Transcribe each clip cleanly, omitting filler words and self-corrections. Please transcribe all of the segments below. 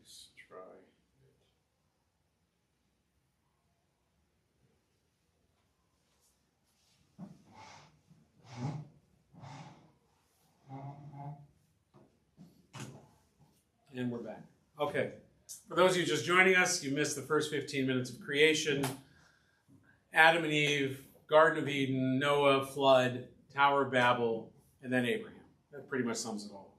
Let's try it. And we're back. Okay. For those of you just joining us, you missed the first 15 minutes of creation. Adam and Eve, Garden of Eden, Noah, flood, Tower of Babel, and then Abraham. That pretty much sums it all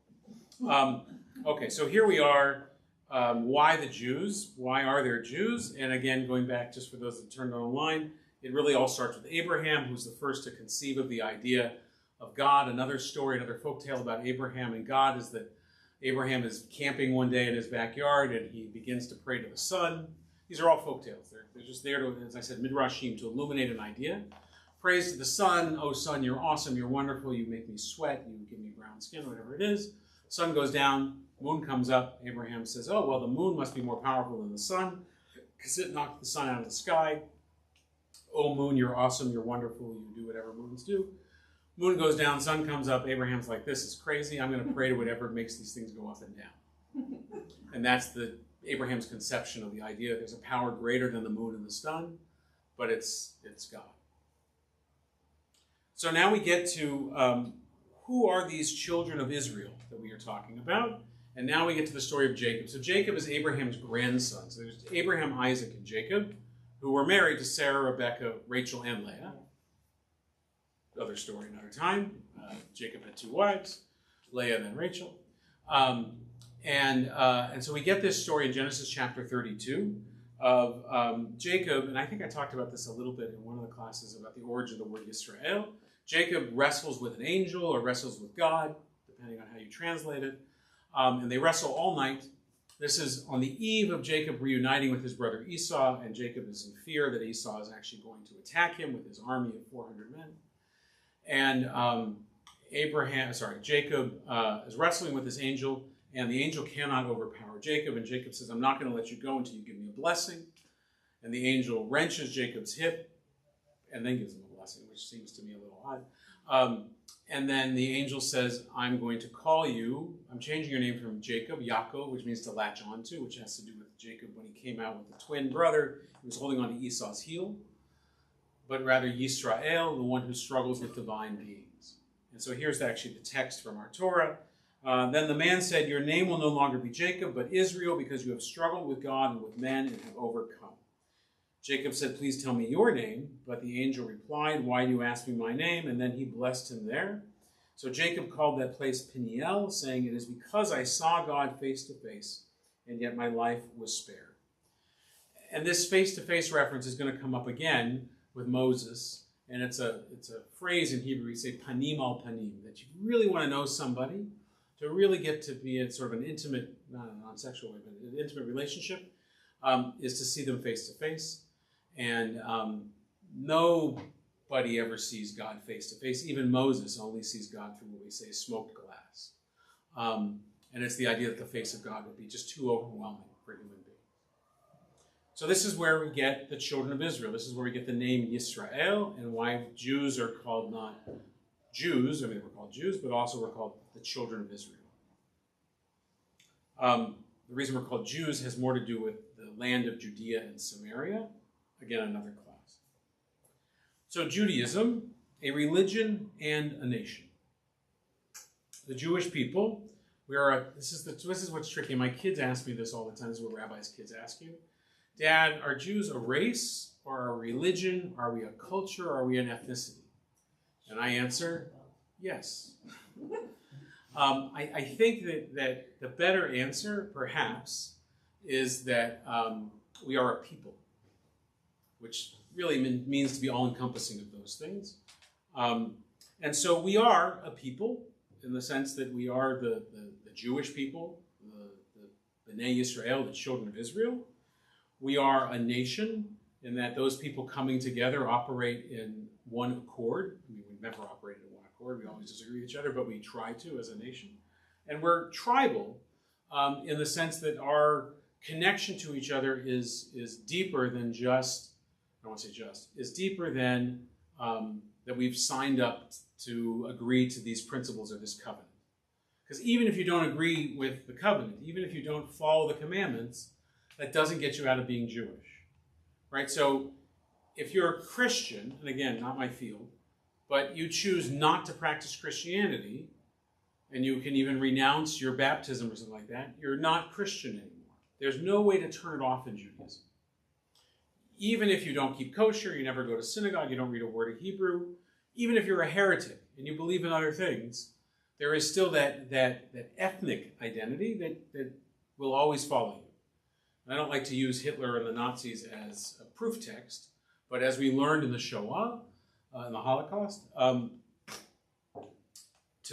up. Okay, so here we are. Why the Jews? Why are there Jews? And again, going back just for those that turned online, it really all starts with Abraham, who's the first to conceive of the idea of God. Another story, another folktale about Abraham and God is that Abraham is camping one day in his backyard and he begins to pray to the sun. These are all folktales. They're just there to, as I said, midrashim, to illuminate an idea. Praise to the sun. Oh, sun, you're awesome. You're wonderful. You make me sweat. You give me brown skin, whatever it is. Sun goes down. Moon comes up. Abraham says, oh, well, the moon must be more powerful than the sun because it knocked the sun out of the sky. Oh, moon, you're awesome. You're wonderful. You do whatever moons do. Moon goes down, sun comes up. Abraham's like, this is crazy. I'm going to pray to whatever makes these things go up and down. And that's Abraham's conception of the idea. There's a power greater than the moon and the sun, but it's God. So now we get to who are these children of Israel that we are talking about? And now we get to the story of Jacob. So Jacob is Abraham's grandson. So there's Abraham, Isaac, and Jacob, who were married to Sarah, Rebecca, Rachel, and Leah. Other story another time. Jacob had 2 wives, Leah and then Rachel. And so we get this story in Genesis chapter 32 of Jacob, and I think I talked about this a little bit in one of the classes about the origin of the word Yisrael. Jacob wrestles with an angel or wrestles with God, depending on how you translate it. And they wrestle all night. This is on the eve of Jacob reuniting with his brother Esau, and Jacob is in fear that Esau is actually going to attack him with his army of 400 men. And Jacob is wrestling with this angel, and the angel cannot overpower Jacob. And Jacob says, I'm not going to let you go until you give me a blessing. And the angel wrenches Jacob's hip and then gives him a blessing, which seems to me a little odd. And then the angel says, I'm going to call you, I'm changing your name from Jacob, Yaakov, which means to latch onto, which has to do with Jacob when he came out with the twin brother. He was holding on to Esau's heel, but rather Yisrael, the one who struggles with divine beings. And so here's actually the text from our Torah. Then the man said, your name will no longer be Jacob, but Israel, because you have struggled with God and with men and have overcome. Jacob said, please tell me your name. But the angel replied, why do you ask me my name? And then he blessed him there. So Jacob called that place Peniel, saying, it is because I saw God face to face, and yet my life was spared. And this face-to-face reference is going to come up again with Moses. And it's a phrase in Hebrew, we say panim al panim, that you really want to know somebody, to really get to be in sort of an intimate, not a non-sexual way, but an intimate relationship, is to see them face to face. And nobody ever sees God face to face. Even Moses only sees God through what we say smoked glass. And it's the idea that the face of God would be just too overwhelming for human beings. So this is where we get the children of Israel. This is where we get the name Yisrael, and why Jews are called not Jews. I mean, we're called Jews, but also we're called the children of Israel. The reason we're called Jews has more to do with the land of Judea and Samaria. Again, another class. So Judaism, a religion and a nation. The Jewish people, this is what's tricky. My kids ask me this all the time. This is what rabbis' kids ask you. Dad, are Jews a race or a religion? Are we a culture or are we an ethnicity? And I answer, yes. I think that the better answer, perhaps, is that we are a people, which really means to be all-encompassing of those things. And so we are a people in the sense that we are the Jewish people, the Bnei Yisrael, the children of Israel. We are a nation in that those people coming together operate in one accord. I mean, we've never operated in one accord. We always disagree with each other, but we try to as a nation. And we're tribal in the sense that our connection to each other is deeper than just, I don't want to say just, is deeper than that we've signed up to agree to these principles of this covenant. Because even if you don't agree with the covenant, even if you don't follow the commandments, that doesn't get you out of being Jewish, right? So if you're a Christian, and again, not my field, but you choose not to practice Christianity, and you can even renounce your baptism or something like that, you're not Christian anymore. There's no way to turn it off in Judaism. Even if you don't keep kosher, you never go to synagogue, you don't read a word of Hebrew, even if you're a heretic and you believe in other things, there is still that ethnic identity that will always follow you. And I don't like to use Hitler and the Nazis as a proof text, but as we learned in the Shoah, in the Holocaust, to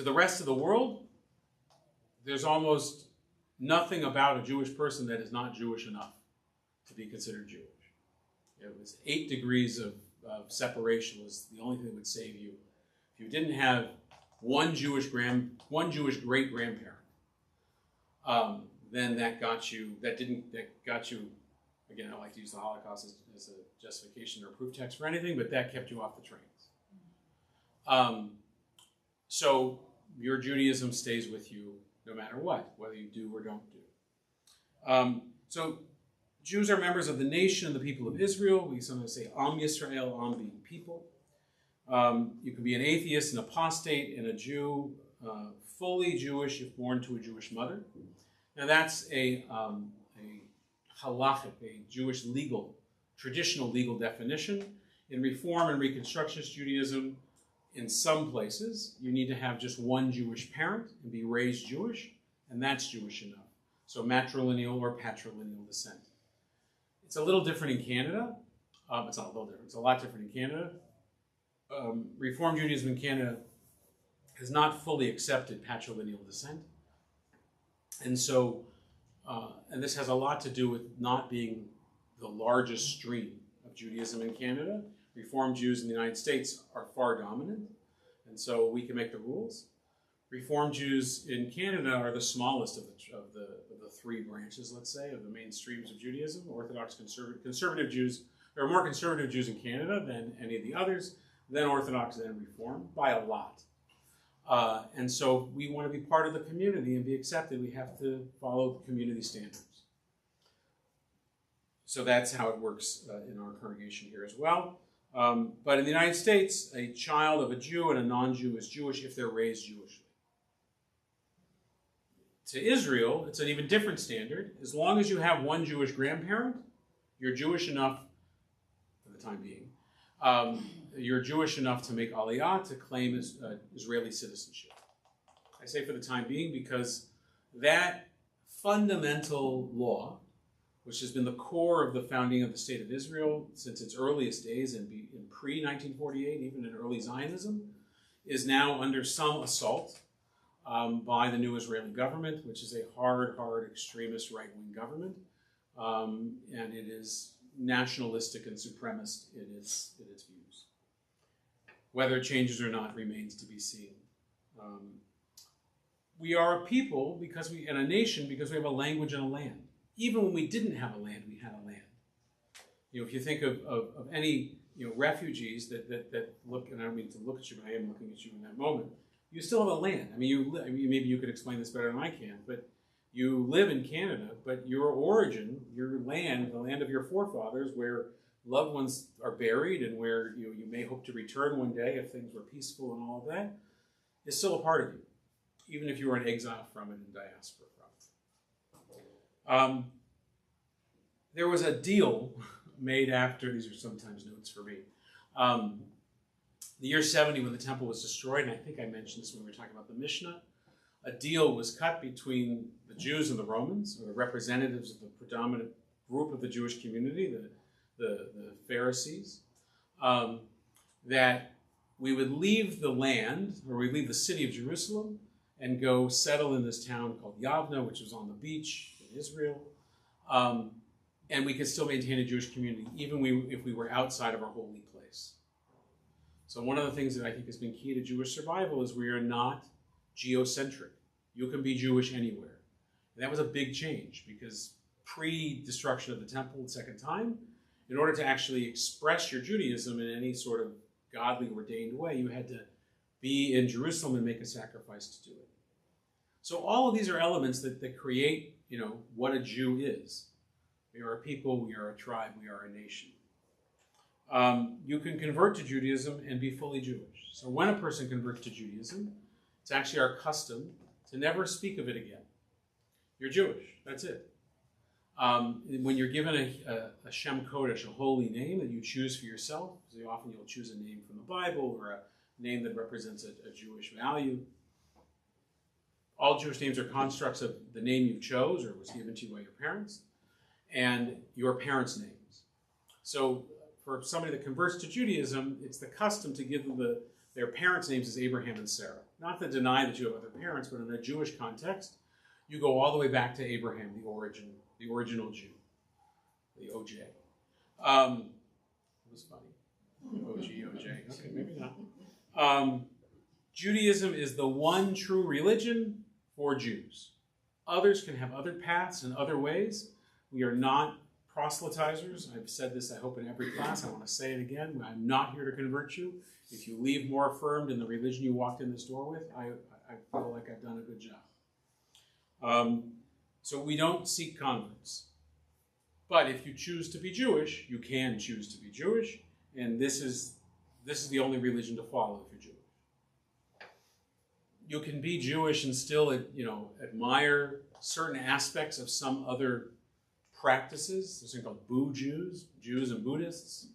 the rest of the world, there's almost nothing about a Jewish person that is not Jewish enough to be considered Jewish. It was 8 degrees of separation was the only thing that would save you. If you didn't have one Jewish great grandparent, then that got you. Again, I don't like to use the Holocaust as a justification or proof text for anything, but that kept you off the trains. So your Judaism stays with you no matter what, whether you do or don't do. So Jews are members of the nation, the people of Israel. We sometimes say Am Yisrael, Am being people. You can be an atheist, an apostate, and a Jew, fully Jewish if born to a Jewish mother. Now that's a halachic, a Jewish traditional legal definition. In Reform and Reconstructionist Judaism, in some places, you need to have just one Jewish parent and be raised Jewish, and that's Jewish enough. So matrilineal or patrilineal descent. It's a little different in Canada. It's not a little different. It's a lot different in Canada. Reform Judaism in Canada has not fully accepted patrilineal descent. And so, and this has a lot to do with not being the largest stream of Judaism in Canada. Reform Jews in the United States are far dominant, and so we can make the rules. Reform Jews in Canada are the smallest of the 3 branches, let's say, of the main streams of Judaism. Orthodox, conservative Jews. There are more conservative Jews in Canada than any of the others, then Orthodox, then Reform, by a lot. And so we want to be part of the community and be accepted. We have to follow the community standards. So that's how it works in our congregation here as well. But in the United States, a child of a Jew and a non-Jew is Jewish if they're raised Jewishly. To Israel, it's an even different standard. As long as you have one Jewish grandparent, you're Jewish enough, for the time being, you're Jewish enough to make aliyah, to claim Israeli citizenship. I say for the time being because that fundamental law, which has been the core of the founding of the State of Israel since its earliest days in pre-1948, even in early Zionism, is now under some assault by the new Israeli government, which is a hard, extremist right-wing government. And it is nationalistic and supremacist in its views. Whether it changes or not remains to be seen. We are a people and a nation because we have a language and a land. Even when we didn't have a land, we had a land. If you think of any refugees that look, and I don't mean to look at you, but I am looking at you in that moment. You still have a land. Maybe you could explain this better than I can, but you live in Canada, but your origin, your land, the land of your forefathers, where loved ones are buried and where you may hope to return one day if things were peaceful and all of that, is still a part of you, even if you were in exile from it and diaspora from it. There was a deal made after, these are sometimes notes for me, the year 70 when the temple was destroyed, and I think I mentioned this when we were talking about the Mishnah, a deal was cut between the Jews and the Romans, or the representatives of the predominant group of the Jewish community, the Pharisees, that we would leave the land, or we'd leave the city of Jerusalem, and go settle in this town called Yavna, which was on the beach in Israel, and we could still maintain a Jewish community, even if we were outside of our holy place. So one of the things that I think has been key to Jewish survival is we are not geocentric. You can be Jewish anywhere. And that was a big change, because pre-destruction of the temple the second time, in order to actually express your Judaism in any sort of godly ordained way, you had to be in Jerusalem and make a sacrifice to do it. So all of these are elements that create, what a Jew is. We are a people, we are a tribe, we are a nation. You can convert to Judaism and be fully Jewish. So when a person converts to Judaism, it's actually our custom to never speak of it again. You're Jewish, that's it. When you're given a Shem Kodesh, a holy name that you choose for yourself, so often you'll choose a name from the Bible or a name that represents a Jewish value. All Jewish names are constructs of the name you chose or was given to you by your parents and your parents' names. So for somebody that converts to Judaism, it's the custom to give them their parents' names as Abraham and Sarah. Not to deny that you have other parents, but in a Jewish context, you go all the way back to Abraham, the original Jew, the OJ. It was funny. OJ. Okay, maybe not. Judaism is the one true religion for Jews. Others can have other paths and other ways. We are not proselytizers. I've said this, I hope, in every class. I want to say it again. I'm not here to convert you. If you leave more affirmed in the religion you walked in this door with, I feel like I've done a good job. So we don't seek converts. But if you choose to be Jewish, you can choose to be Jewish, and this is the only religion to follow if you're Jewish. You can be Jewish and still, admire certain aspects of some other practices. There's something called Boo Jews, Jews and Buddhists.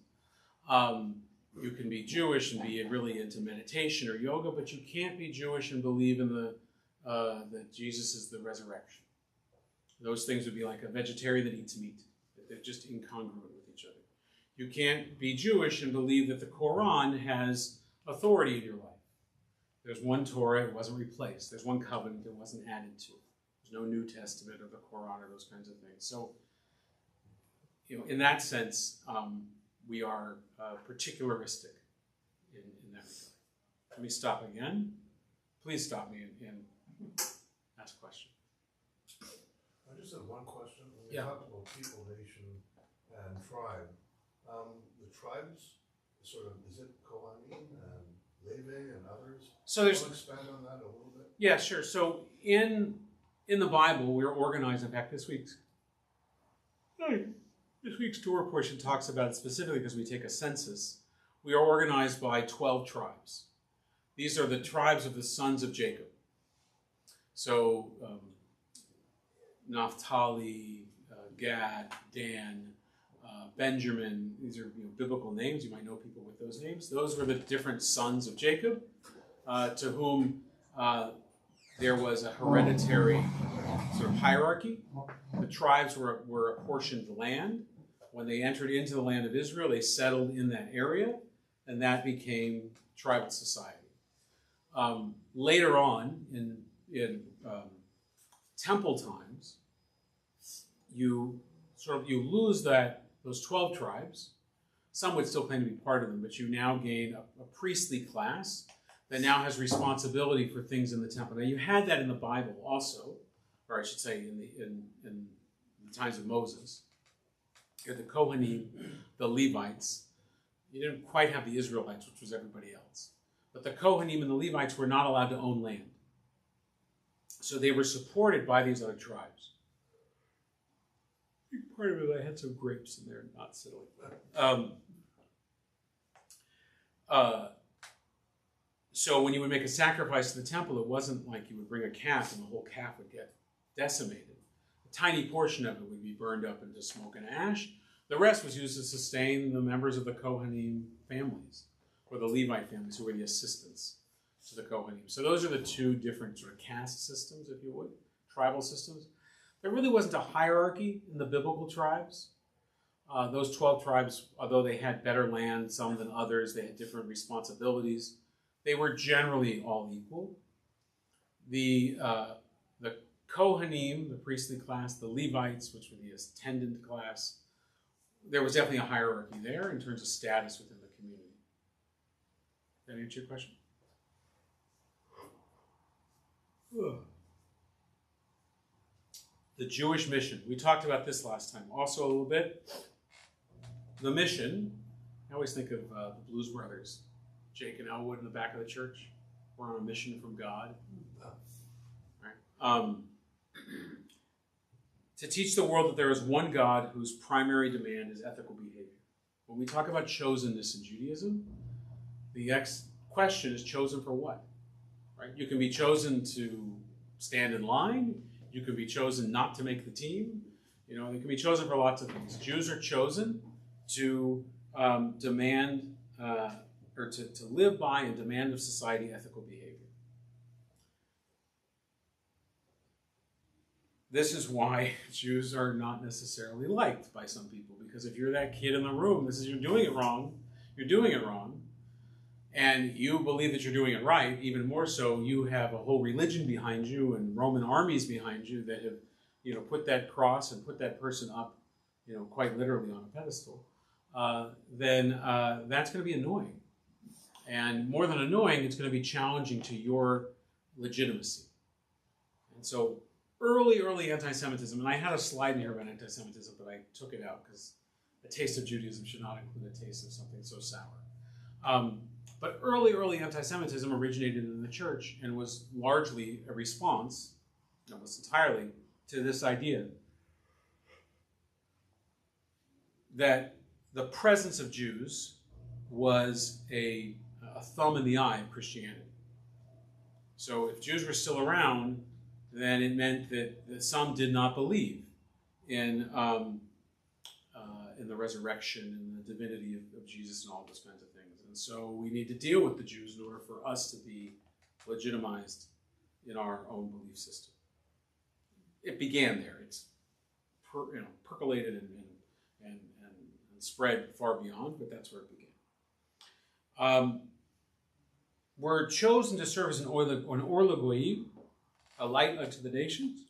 You can be Jewish and be really into meditation or yoga, but you can't be Jewish and believe in that Jesus is the resurrection. Those things would be like a vegetarian that eats meat. They're just incongruent with each other. You can't be Jewish and believe that the Quran has authority in your life. There's one Torah, it wasn't replaced. There's one covenant, it wasn't added to. There's no New Testament or the Quran or those kinds of things. So, in that sense, we are particularistic in that regard. Let me stop again. Please stop me and ask a question. I just have one question. When we Yeah. talk about people, nation, and tribe, the tribes, is it Kohanim and Levi and others? So there's. Can you expand on that a little bit? Yeah, sure. So in the Bible, we're organized. In fact, this week's Torah portion talks about it specifically because we take a census. We are organized by 12 tribes. These are the tribes of the sons of Jacob. So Naphtali, Gad, Dan, Benjamin. These are biblical names. You might know people with those names. Those were the different sons of Jacob, to whom there was a hereditary sort of hierarchy. The tribes were apportioned land. When they entered into the land of Israel, they settled in that area, and that became tribal society. Later on, in temple times, you lose those 12 tribes. Some would still claim to be part of them, but you now gain a priestly class that now has responsibility for things in the temple. Now, you had that in the Bible also, or I should say in the times of Moses. You had the Kohanim, the Levites. You didn't quite have the Israelites, which was everybody else. But the Kohanim and the Levites were not allowed to own land. So they were supported by these other tribes. Part of it, I had some grapes in there, not silly. So when you would make a sacrifice to the temple, it wasn't like you would bring a calf and the whole calf would get decimated. A tiny portion of it would be burned up into smoke and ash. The rest was used to sustain the members of the Kohanim families, or the Levite families, who were the assistants to the Kohanim. So those are the two different sort of caste systems, if you would, tribal systems. There really wasn't a hierarchy in the biblical tribes. Those 12 tribes, although they had better land, some than others, they had different responsibilities. They were generally all equal. The Kohanim, the priestly class, the Levites, which were the attendant class, there was definitely a hierarchy there in terms of status within the community. Did that answer your question? The Jewish mission. We talked about this last time also a little bit. The mission, I always think of the Blues Brothers, Jake and Elwood in the back of the church. We're on a mission from God. to teach the world that there is one God whose primary demand is ethical behavior. When we talk about chosenness in Judaism, the next question is chosen for what? Right? You can be chosen to stand in line. You can be chosen not to make the team. You know, they can be chosen for lots of things. Jews are chosen to demand or to live by and demand of society ethical behavior. This is why Jews are not necessarily liked by some people, because if you're that kid in the room that says you're doing it wrong, and you believe that you're doing it right, even more so, you have a whole religion behind you and Roman armies behind you that have, you know, put that cross and put that person up, you know, quite literally on a pedestal, then that's going to be annoying. And more than annoying, it's going to be challenging to your legitimacy. And so early anti-Semitism, and I had a slide in here about anti-Semitism, but I took it out because a taste of Judaism should not include a taste of something so sour. But early anti-Semitism originated in the church and was largely a response, almost entirely, to this idea that the presence of Jews was a thumb in the eye of Christianity. So if Jews were still around, then it meant that some did not believe in the resurrection and the divinity of Jesus and all those kinds of things. And so we need to deal with the Jews in order for us to be legitimized in our own belief system. It began there. It's percolated and spread far beyond, but that's where it began. We're chosen to serve as an or goyim, a light unto the nations.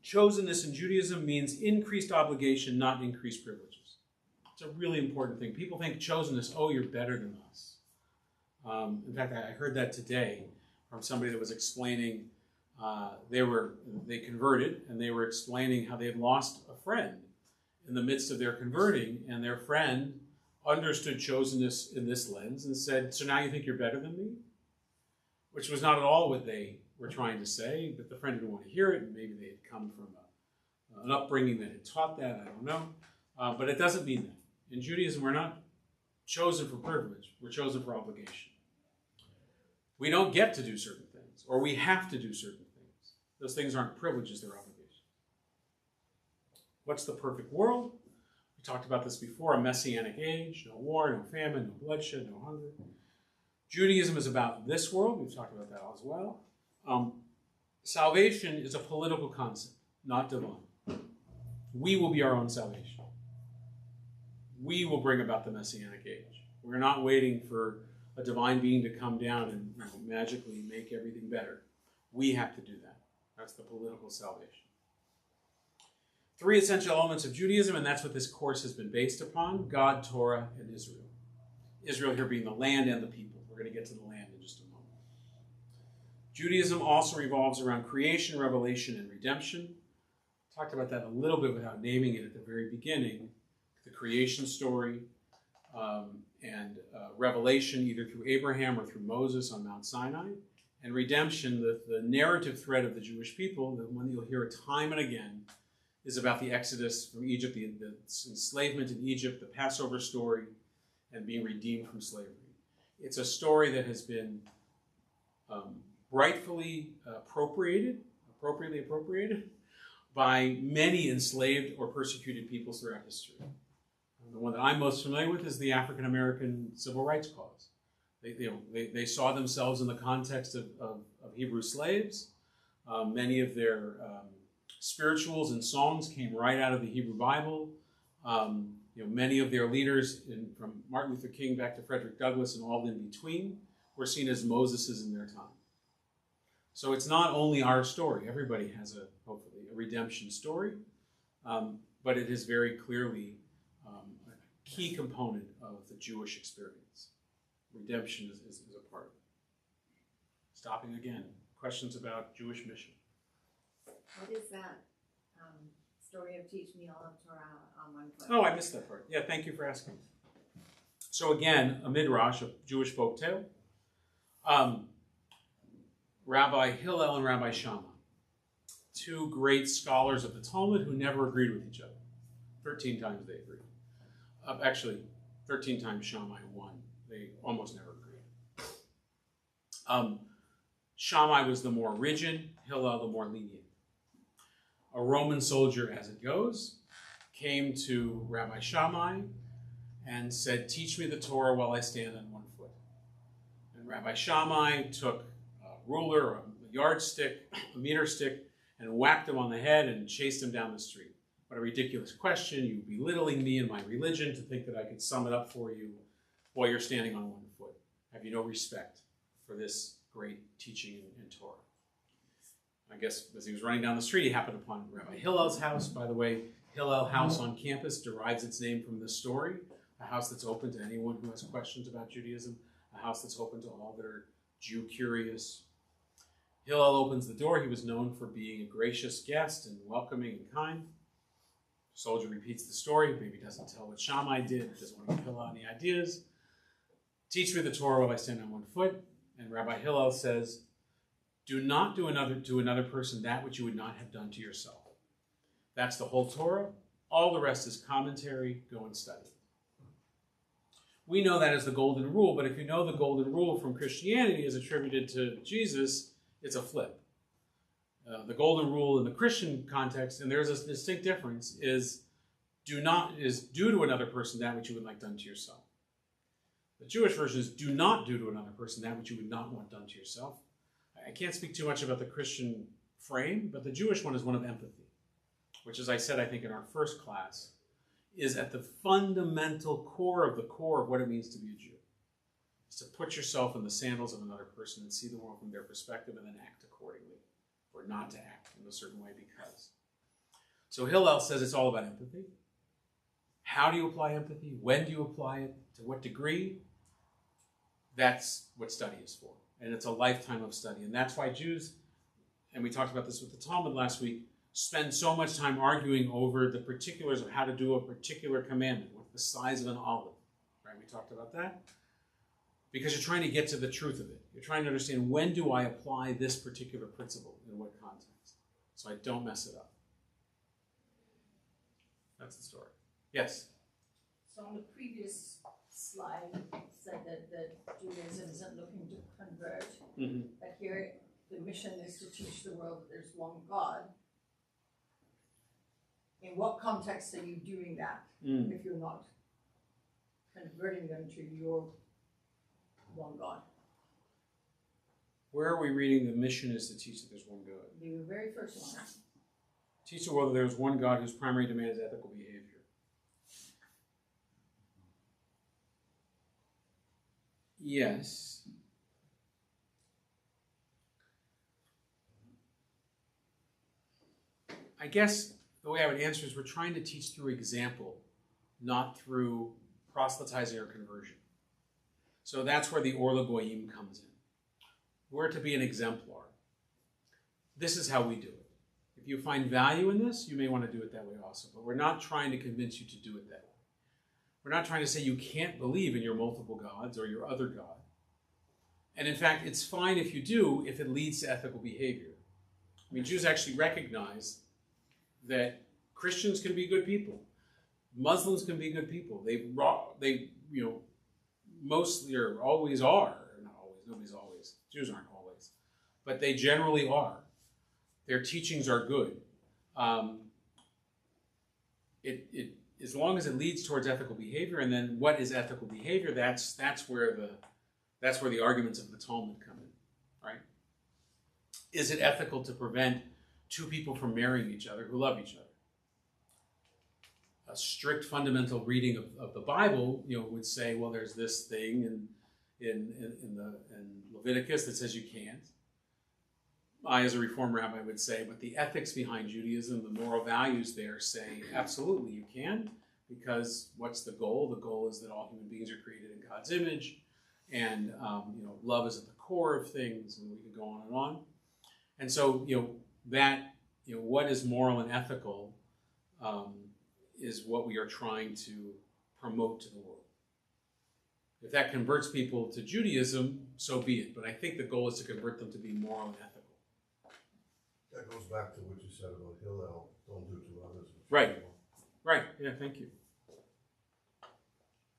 Chosenness in Judaism means increased obligation, not increased privileges. It's a really important thing. People think chosenness, oh, you're better than us. In fact, I heard that today from somebody that was explaining they converted, and they were explaining how they had lost a friend in the midst of their converting, and their friend understood chosenness in this lens and said, so now you think you're better than me? Which was not at all what they were trying to say, but the friend didn't want to hear it, and maybe they had come from an upbringing that had taught that, I don't know. But it doesn't mean that. In Judaism, we're not chosen for privilege, we're chosen for obligation. We don't get to do certain things, or we have to do certain things. Those things aren't privileges, they're obligations. What's the perfect world? We talked about this before, a messianic age, no war, no famine, no bloodshed, no hunger. Judaism is about this world. We've talked about that as well. Salvation is a political concept, not divine. We will be our own salvation. We will bring about the messianic age. We're not waiting for a divine being to come down and magically make everything better. We have to do that. That's the political salvation. 3 essential elements of Judaism, and that's what this course has been based upon: God, Torah, and Israel. Israel here being the land and the people. We're going to get to the land in just a moment. Judaism also revolves around creation, revelation, and redemption. Talked about that a little bit without naming it at the very beginning. The creation story and revelation either through Abraham or through Moses on Mount Sinai. And redemption, the narrative thread of the Jewish people, the one you'll hear time and again, is about the exodus from Egypt, the enslavement in Egypt, the Passover story, and being redeemed from slavery. It's a story that has been rightfully appropriately appropriated by many enslaved or persecuted peoples throughout history. The one that I'm most familiar with is the African American Civil Rights Cause. They saw themselves in the context of Hebrew slaves. Many of their spirituals and songs came right out of the Hebrew Bible. Many of their leaders, from Martin Luther King back to Frederick Douglass and all in between, were seen as Moseses in their time. So it's not only our story. Everybody has hopefully a redemption story, but it is very clearly a key component of the Jewish experience. Redemption is a part of it. Stopping again. Questions about Jewish mission? What is that story of teach me all of Torah on one foot? Oh, I missed that part. Yeah, thank you for asking. So again, a midrash, a Jewish folktale. Rabbi Hillel and Rabbi Shammai, two great scholars of the Talmud who never agreed with each other. 13 times they agreed. Actually, 13 times Shammai won. They almost never agreed. Shammai was the more rigid, Hillel the more lenient. A Roman soldier, as it goes, came to Rabbi Shammai and said, "Teach me the Torah while I stand on one foot." And Rabbi Shammai took a ruler, or a yardstick, a meter stick, and whacked him on the head and chased him down the street. What a ridiculous question. You belittling me and my religion to think that I could sum it up for you while you're standing on one foot. Have you no respect for this great teaching in Torah? I guess as he was running down the street, he happened upon Rabbi Hillel's house. By the way, Hillel House on campus derives its name from this story, a house that's open to anyone who has questions about Judaism, a house that's open to all that are Jew-curious. Hillel opens the door. He was known for being a gracious guest and welcoming and kind. The soldier repeats the story, maybe doesn't tell what Shammai did, doesn't want to give Hillel any ideas. "Teach me the Torah while I stand on one foot." And Rabbi Hillel says, "Do not do to another person that which you would not have done to yourself." That's the whole Torah. All the rest is commentary. Go and study. We know that as the golden rule, but if you know the golden rule from Christianity is attributed to Jesus, it's a flip. The golden rule in the Christian context, and there's a distinct difference, is do to another person that which you would like done to yourself. The Jewish version is do not do to another person that which you would not want done to yourself. I can't speak too much about the Christian frame, but the Jewish one is one of empathy, which, as I said, I think in our first class, is at the fundamental core of what it means to be a Jew. It's to put yourself in the sandals of another person and see the world from their perspective and then act accordingly, or not to act in a certain way because. So Hillel says it's all about empathy. How do you apply empathy? When do you apply it? To what degree? That's what study is for. And it's a lifetime of study. And that's why Jews, and we talked about this with the Talmud last week, spend so much time arguing over the particulars of how to do a particular commandment. What's the size of an olive? Right? We talked about that. Because you're trying to get to the truth of it. You're trying to understand, when do I apply this particular principle in what context, so I don't mess it up. That's the story. Yes? So on the previous slide, it said that Judaism isn't looking to convert. Mm-hmm. But here, the mission is to teach the world that there's one God. In what context are you doing that if you're not converting them to your one God? Where are we reading the mission is to teach that there's one God? The very first one. Teach the world that there's one God whose primary demand is ethical behavior. Yes. I guess the way I would answer is we're trying to teach through example, not through proselytizing or conversion. So that's where the Or L'Goyim comes in. We're to be an exemplar. This is how we do it. If you find value in this, you may want to do it that way also. But we're not trying to convince you to do it that way. We're not trying to say you can't believe in your multiple gods or your other God. And in fact, it's fine if you do, if it leads to ethical behavior. I mean, Jews actually recognize that Christians can be good people. Muslims can be good people. They mostly or always are. Not always, nobody's always. Jews aren't always. But they generally are. Their teachings are good. As long as it leads towards ethical behavior, and then what is ethical behavior? That's where the arguments of the Talmud come in, right? Is it ethical to prevent two people from marrying each other who love each other? A strict fundamental reading of the Bible, would say, well, there's this thing in Leviticus that says you can't. I, as a Reform rabbi, would say, but the ethics behind Judaism, the moral values there say, absolutely, you can, because what's the goal? The goal is that all human beings are created in God's image, and love is at the core of things, and we could go on and on. And so, what is moral and ethical is what we are trying to promote to the world. If that converts people to Judaism, so be it. But I think the goal is to convert them to be moral and ethical. That goes back to what you said about Hillel, don't do to others. Right. Right. Yeah, thank you.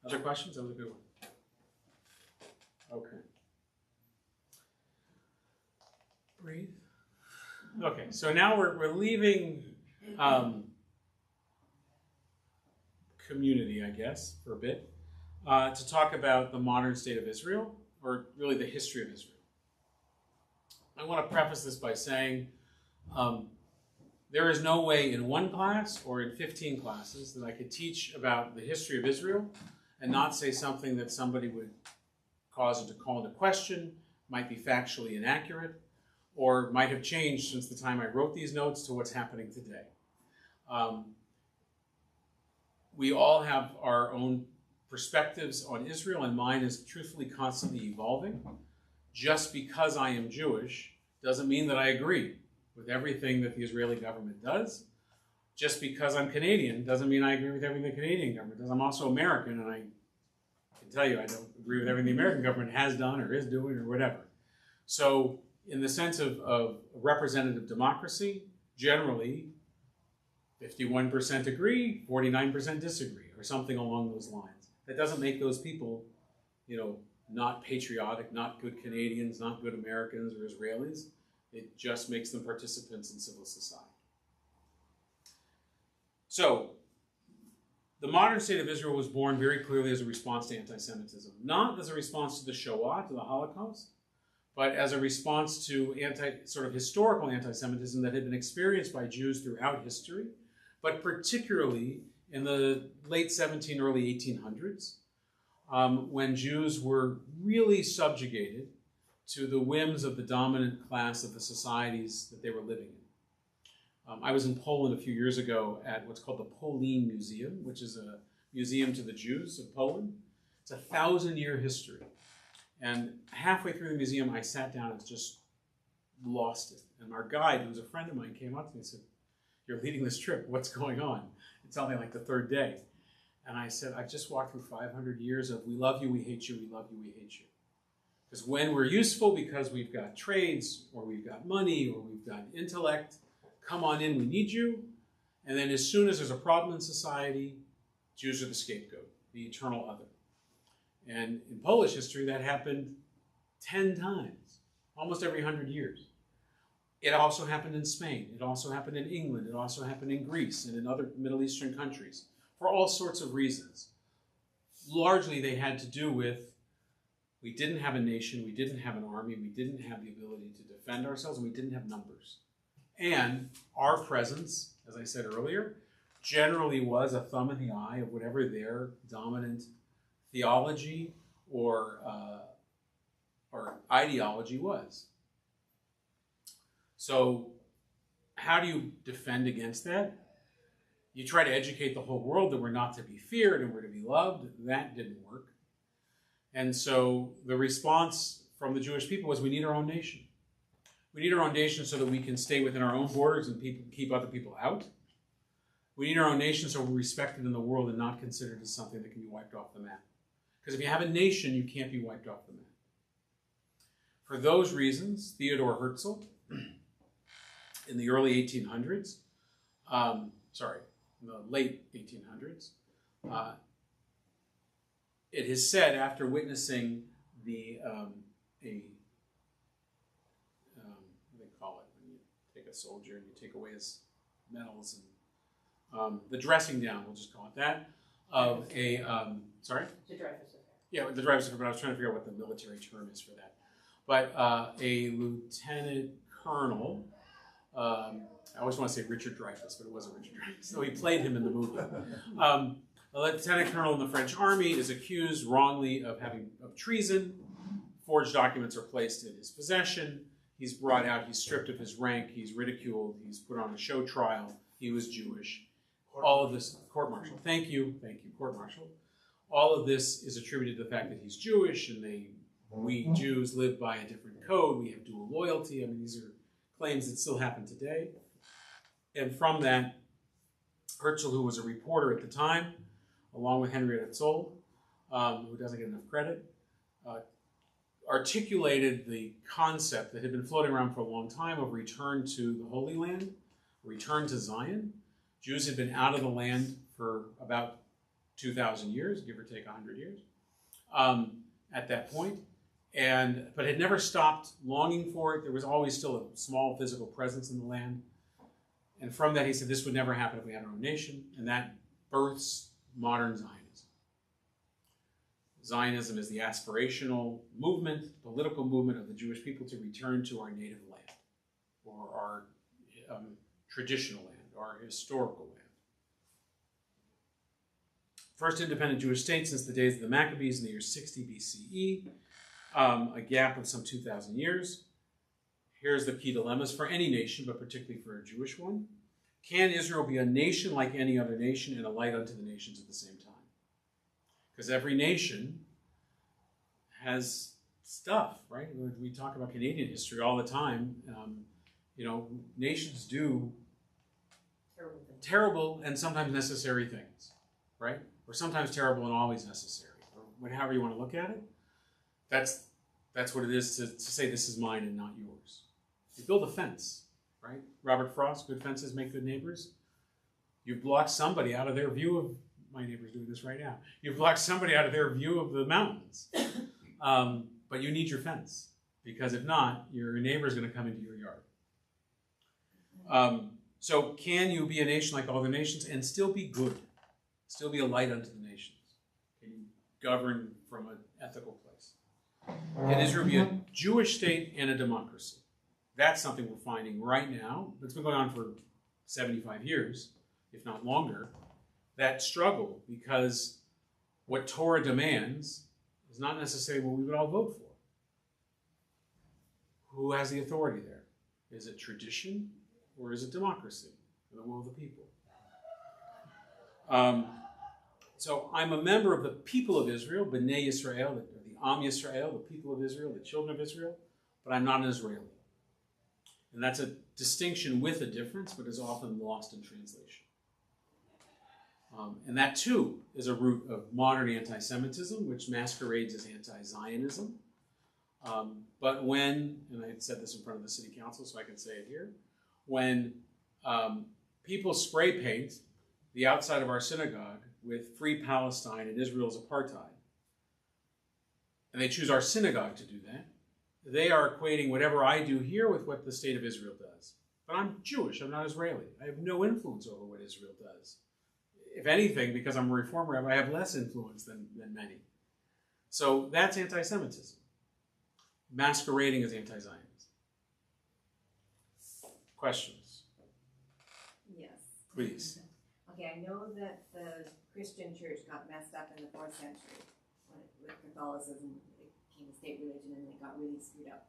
Other questions? That was a good one. Okay. Breathe. Okay, so now we're leaving community, I guess, for a bit, to talk about the modern state of Israel, or really the history of Israel. I want to preface this by saying there is no way in one class or in 15 classes that I could teach about the history of Israel and not say something that somebody would cause it to call into question, might be factually inaccurate, or might have changed since the time I wrote these notes to what's happening today. We all have our own perspectives on Israel, and mine is truthfully constantly evolving. Just because I am Jewish doesn't mean that I agree with everything that the Israeli government does. Just because I'm Canadian doesn't mean I agree with everything the Canadian government does. I'm also American, and I can tell you I don't agree with everything the American government has done or is doing or whatever. So in the sense of representative democracy, generally 51% agree, 49% disagree, or something along those lines. That doesn't make those people, not patriotic, not good Canadians, not good Americans or Israelis. It just makes them participants in civil society. So, the modern state of Israel was born very clearly as a response to anti-Semitism. Not as a response to the Shoah, to the Holocaust, but as a response to historical anti-Semitism that had been experienced by Jews throughout history, but particularly in the late 1700s, early 1800s, when Jews were really subjugated to the whims of the dominant class of the societies that they were living in. I was in Poland a few years ago at what's called the Polin Museum, which is a museum to the Jews of Poland. It's a 1,000-year history. And halfway through the museum, I sat down and just lost it. And our guide, who was a friend of mine, came up to me and said, "You're leading this trip. What's going on?" It's only like the third day. And I said, "I've just walked through 500 years of we love you, we hate you, we love you, we hate you." Because when we're useful because we've got trades, or we've got money, or we've got intellect, come on in, we need you. And then as soon as there's a problem in society, Jews are the scapegoat, the eternal other. And in Polish history, that happened 10 times, almost every 100 years. It also happened in Spain. It also happened in England. It also happened in Greece and in other Middle Eastern countries for all sorts of reasons. Largely, they had to do with we didn't have a nation, we didn't have an army, we didn't have the ability to defend ourselves, and we didn't have numbers. And our presence, as I said earlier, generally was a thumb in the eye of whatever their dominant theology or ideology was. So how do you defend against that? You try to educate the whole world that we're not to be feared and we're to be loved. That didn't work. And so the response from the Jewish people was we need our own nation. We need our own nation so that we can stay within our own borders and keep other people out. We need our own nation so we're respected in the world and not considered as something that can be wiped off the map. Because if you have a nation, you can't be wiped off the map. For those reasons, Theodor Herzl, in the early 1800s, in the late 1800s, it is said after witnessing the, what do they call it, when you take a soldier and you take away his medals, and the dressing down, we'll just call it that, of a, sorry? The Dreyfus Affair. Yeah, the Dreyfus Affair, but I was trying to figure out what the military term is for that. But a lieutenant colonel, I always want to say Richard Dreyfus, but it wasn't Richard Dreyfus. So he played him in the movie. A lieutenant colonel in the French army is accused wrongly of treason. Forged documents are placed in his possession. He's brought out, he's stripped of his rank, he's ridiculed, he's put on a show trial. He was Jewish. All of this, court-martial. Thank you, court-martial. All of this is attributed to the fact that he's Jewish, and we Jews live by a different code. We have dual loyalty. I mean, these are claims that still happen today. And from that, Herzl, who was a reporter at the time, along with Henrietta Zoll, who doesn't get enough credit, articulated the concept that had been floating around for a long time of return to the Holy Land, return to Zion. Jews had been out of the land for about 2,000 years, give or take 100 years, at that point, but had never stopped longing for it. There was always still a small physical presence in the land. And from that, he said this would never happen if we had our own nation, and that births modern Zionism. Zionism is the aspirational movement, political movement of the Jewish people to return to our native land, or our traditional land, our historical land. First independent Jewish state since the days of the Maccabees in the year 60 BCE, a gap of some 2,000 years. Here's the key dilemmas for any nation, but particularly for a Jewish one. Can Israel be a nation like any other nation and a light unto the nations at the same time? Because every nation has stuff, right? We talk about Canadian history all the time. Nations do terrible and sometimes necessary things, right? Or sometimes terrible and always necessary, or however you want to look at it. That's what it is to say this is mine and not yours. You build a fence, right? Robert Frost, good fences make good neighbors. You've blocked somebody out of their view of, my neighbor's doing this right now. You've blocked somebody out of their view of the mountains. But you need your fence, because if not, your neighbor's going to come into your yard. So can you be a nation like all the nations and still be good? Still be a light unto the nations? Can you govern from an ethical place? Can Israel be a Jewish state and a democracy? That's something we're finding right now. It's been going on for 75 years, if not longer. That struggle, because what Torah demands is not necessarily what we would all vote for. Who has the authority there? Is it tradition or is it democracy? The will of the people. So I'm a member of the people of Israel, B'nai Yisrael, the Am Yisrael, the people of Israel, the children of Israel, but I'm not an Israeli. And that's a distinction with a difference, but is often lost in translation. And that, too, is a root of modern anti-Semitism, which masquerades as anti-Zionism. But when, and I said this in front of the city council, so I can say it here, when people spray paint the outside of our synagogue with Free Palestine and Israel's apartheid, and they choose our synagogue to do that, they are equating whatever I do here with what the state of Israel does. But I'm Jewish, I'm not Israeli. I have no influence over what Israel does. If anything, because I'm a Reform rabbi, I have less influence than many. So that's anti-Semitism, masquerading as anti-Zionism. Questions? Yes. Please. Okay, I know that the Christian church got messed up in the 4th century with Catholicism. It became a state religion and it got really screwed up.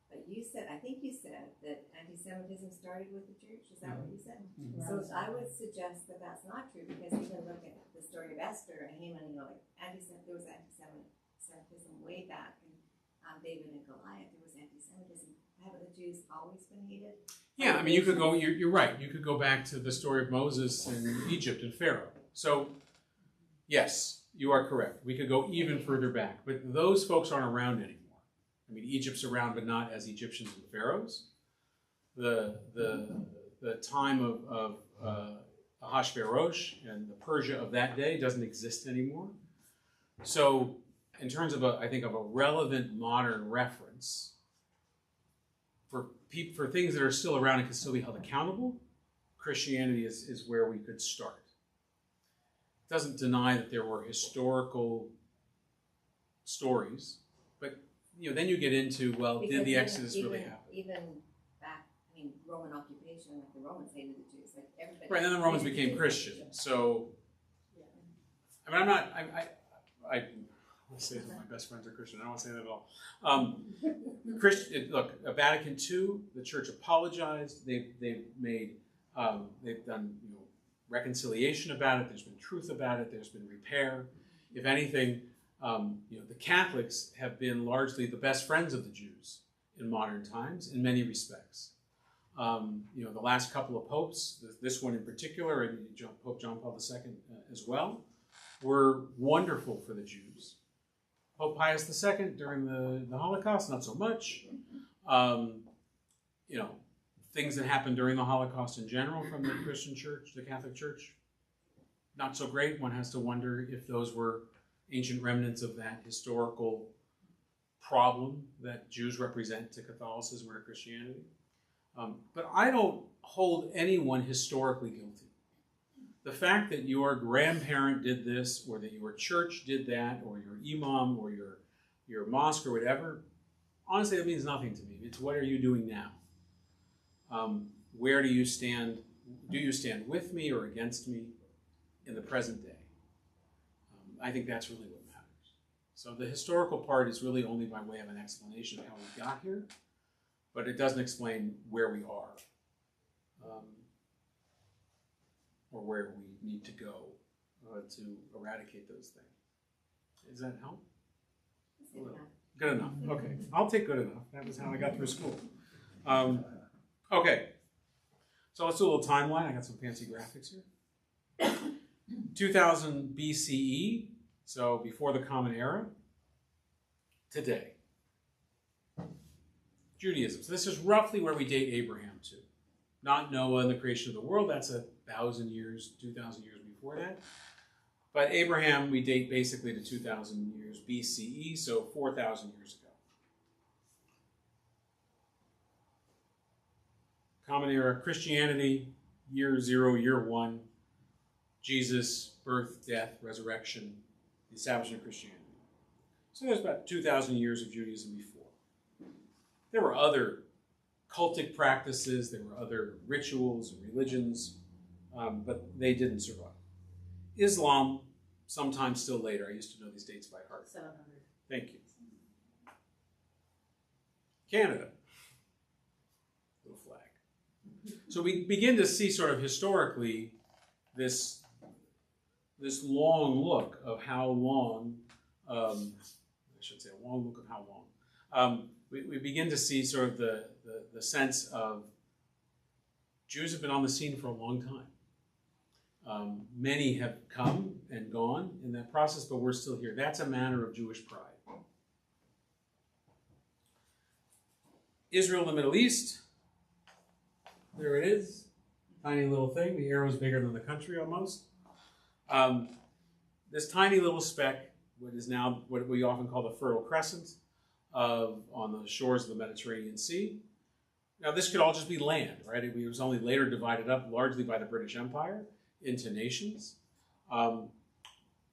But I think you said that anti-Semitism started with the church. Is that what you said? Mm-hmm. So I would suggest that that's not true, because even look at the story of Esther and Haman, there was anti-Semitism way back in David and Goliath. There was anti-Semitism. Haven't the Jews always been hated? Yeah, I mean, you could go, you're right. You could go back to the story of Moses and Egypt and Pharaoh. So, yes, you are correct. We could go even further back. But those folks aren't around anymore. I mean, Egypt's around, but not as Egyptians and pharaohs. The time of Ahasuerus and the Persia of that day doesn't exist anymore. So, in terms of I think of a relevant modern reference for things that are still around and can still be held accountable, Christianity is where we could start. It doesn't deny that there were historical stories. Then you get into, well, Because did the Exodus really happen? Even back, Roman occupation, like the Romans hated the Jews, like everybody. Right, and then the Romans became Christian. So, I mean, I say that my best friends are Christian. I don't want to say that at all. Look, Vatican II, the Church apologized. They've done reconciliation about it. There's been truth about it. There's been repair. If anything, the Catholics have been largely the best friends of the Jews in modern times in many respects. The last couple of popes, this one in particular, and Pope John Paul II as well, were wonderful for the Jews. Pope Pius II during the Holocaust, not so much. Things that happened during the Holocaust in general from the Christian Church, the Catholic Church, not so great. One has to wonder if those were ancient remnants of that historical problem that Jews represent to Catholicism or to Christianity. But I don't hold anyone historically guilty. The fact that your grandparent did this, or that your church did that, or your imam, or your mosque, or whatever, honestly, that means nothing to me. It's what are you doing now? Where do you stand? Do you stand with me or against me in the present day? I think that's really what matters. So the historical part is really only by way of an explanation of how we got here, but it doesn't explain where we are. Or where we need to go to eradicate those things. Does that help? That's good enough. Good enough. Okay. I'll take good enough. That was how I got through school. Okay. So let's do a little timeline. I got some fancy graphics here. 2000 BCE, so before the Common Era. Today. Judaism. So this is roughly where we date Abraham to. Not Noah and the creation of the world. That's 1,000 years, 2,000 years before that. But Abraham, we date basically to 2,000 years BCE, so 4,000 years ago. Common Era, Christianity, year 0, year 1. Jesus, birth, death, resurrection, the establishment of Christianity. So there's about 2,000 years of Judaism before. There were other cultic practices, there were other rituals and religions, but they didn't survive. Islam, sometime still later. I used to know these dates by heart. 700. Thank you. Canada. Little flag. So we begin to see sort of historically this long look of how long, I should say a long look of how long. We begin to see sort of the sense of Jews have been on the scene for a long time. Many have come and gone in that process, but we're still here. That's a matter of Jewish pride. Israel and the Middle East. There it is. Tiny little thing. The arrow's bigger than the country almost. This tiny little speck, what is now what we often call the Fertile Crescent, on the shores of the Mediterranean Sea. Now, this could all just be land, right? It was only later divided up largely by the British Empire into nations. And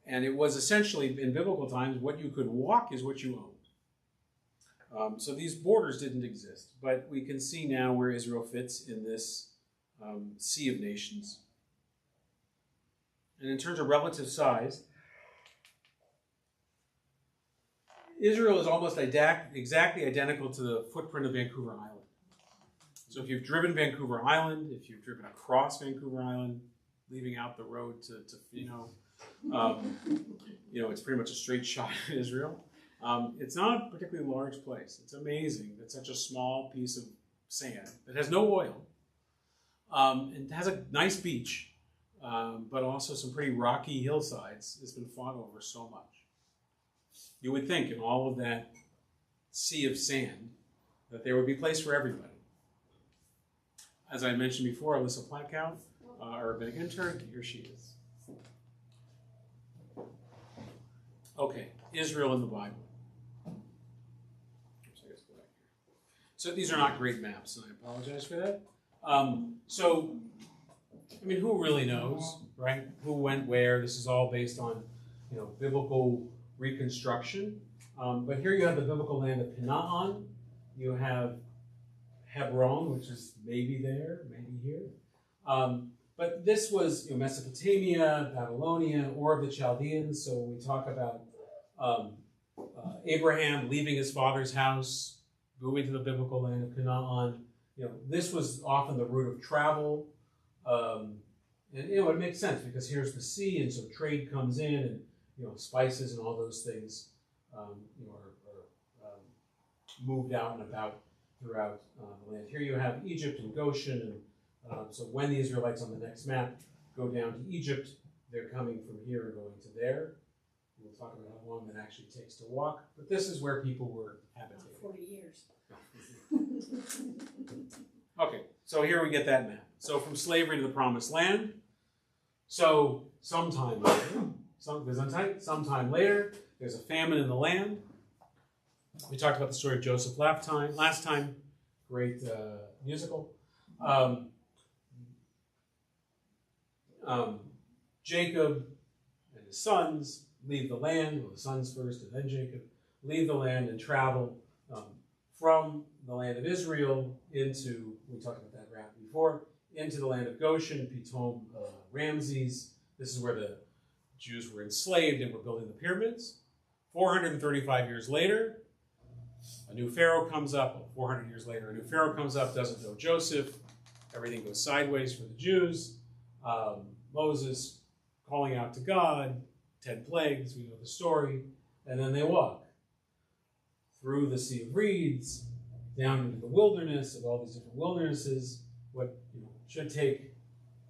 it was essentially, in biblical times, what you could walk is what you owned. So these borders didn't exist, but we can see now where Israel fits in this sea of nations. And in terms of relative size, Israel is almost exactly identical to the footprint of Vancouver Island. So if you've driven Vancouver Island, if you've driven across Vancouver Island, leaving out the road to it's pretty much a straight shot at Israel. It's not a particularly large place. It's amazing that such a small piece of sand that has no oil and has a nice beach, but also some pretty rocky hillsides has been fought over so much. You would think in all of that sea of sand that there would be a place for everybody. As I mentioned before, Alyssa Platkow, our rabbinic intern, here she is. Okay, Israel in the Bible. So these are not great maps, and I apologize for that. Who really knows, right? Who went where? This is all based on, biblical reconstruction. But here you have the biblical land of Canaan. You have Hebron, which is maybe there, maybe here. But this was Mesopotamia, Babylonia, Ur of the Chaldeans. So when we talk about Abraham leaving his father's house, moving to the biblical land of Canaan, this was often the route of travel. It makes sense because here's the sea, and so trade comes in, and spices and all those things are moved out and about throughout the land. Here you have Egypt and Goshen, and so when the Israelites on the next map go down to Egypt, they're coming from here and going to there. We'll talk about how long that actually takes to walk, but this is where people were habitating. 40 years. Okay, so here we get that map. So from slavery to the promised land. So sometime later, there's a famine in the land. We talked about the story of Joseph last time. Great musical. Jacob and his sons leave the land, well, the sons first and then Jacob, leave the land and travel from the land of Israel into, we talked about that route before, into the land of Goshen, Pitom, Ramses. This is where the Jews were enslaved and were building the pyramids. 435 years later, a new Pharaoh comes up. 400 years later, a new Pharaoh comes up, doesn't know Joseph. Everything goes sideways for the Jews. Moses calling out to God, 10 plagues, we know the story, and then they walk through the Sea of Reeds, down into the wilderness of all these different wildernesses, what should take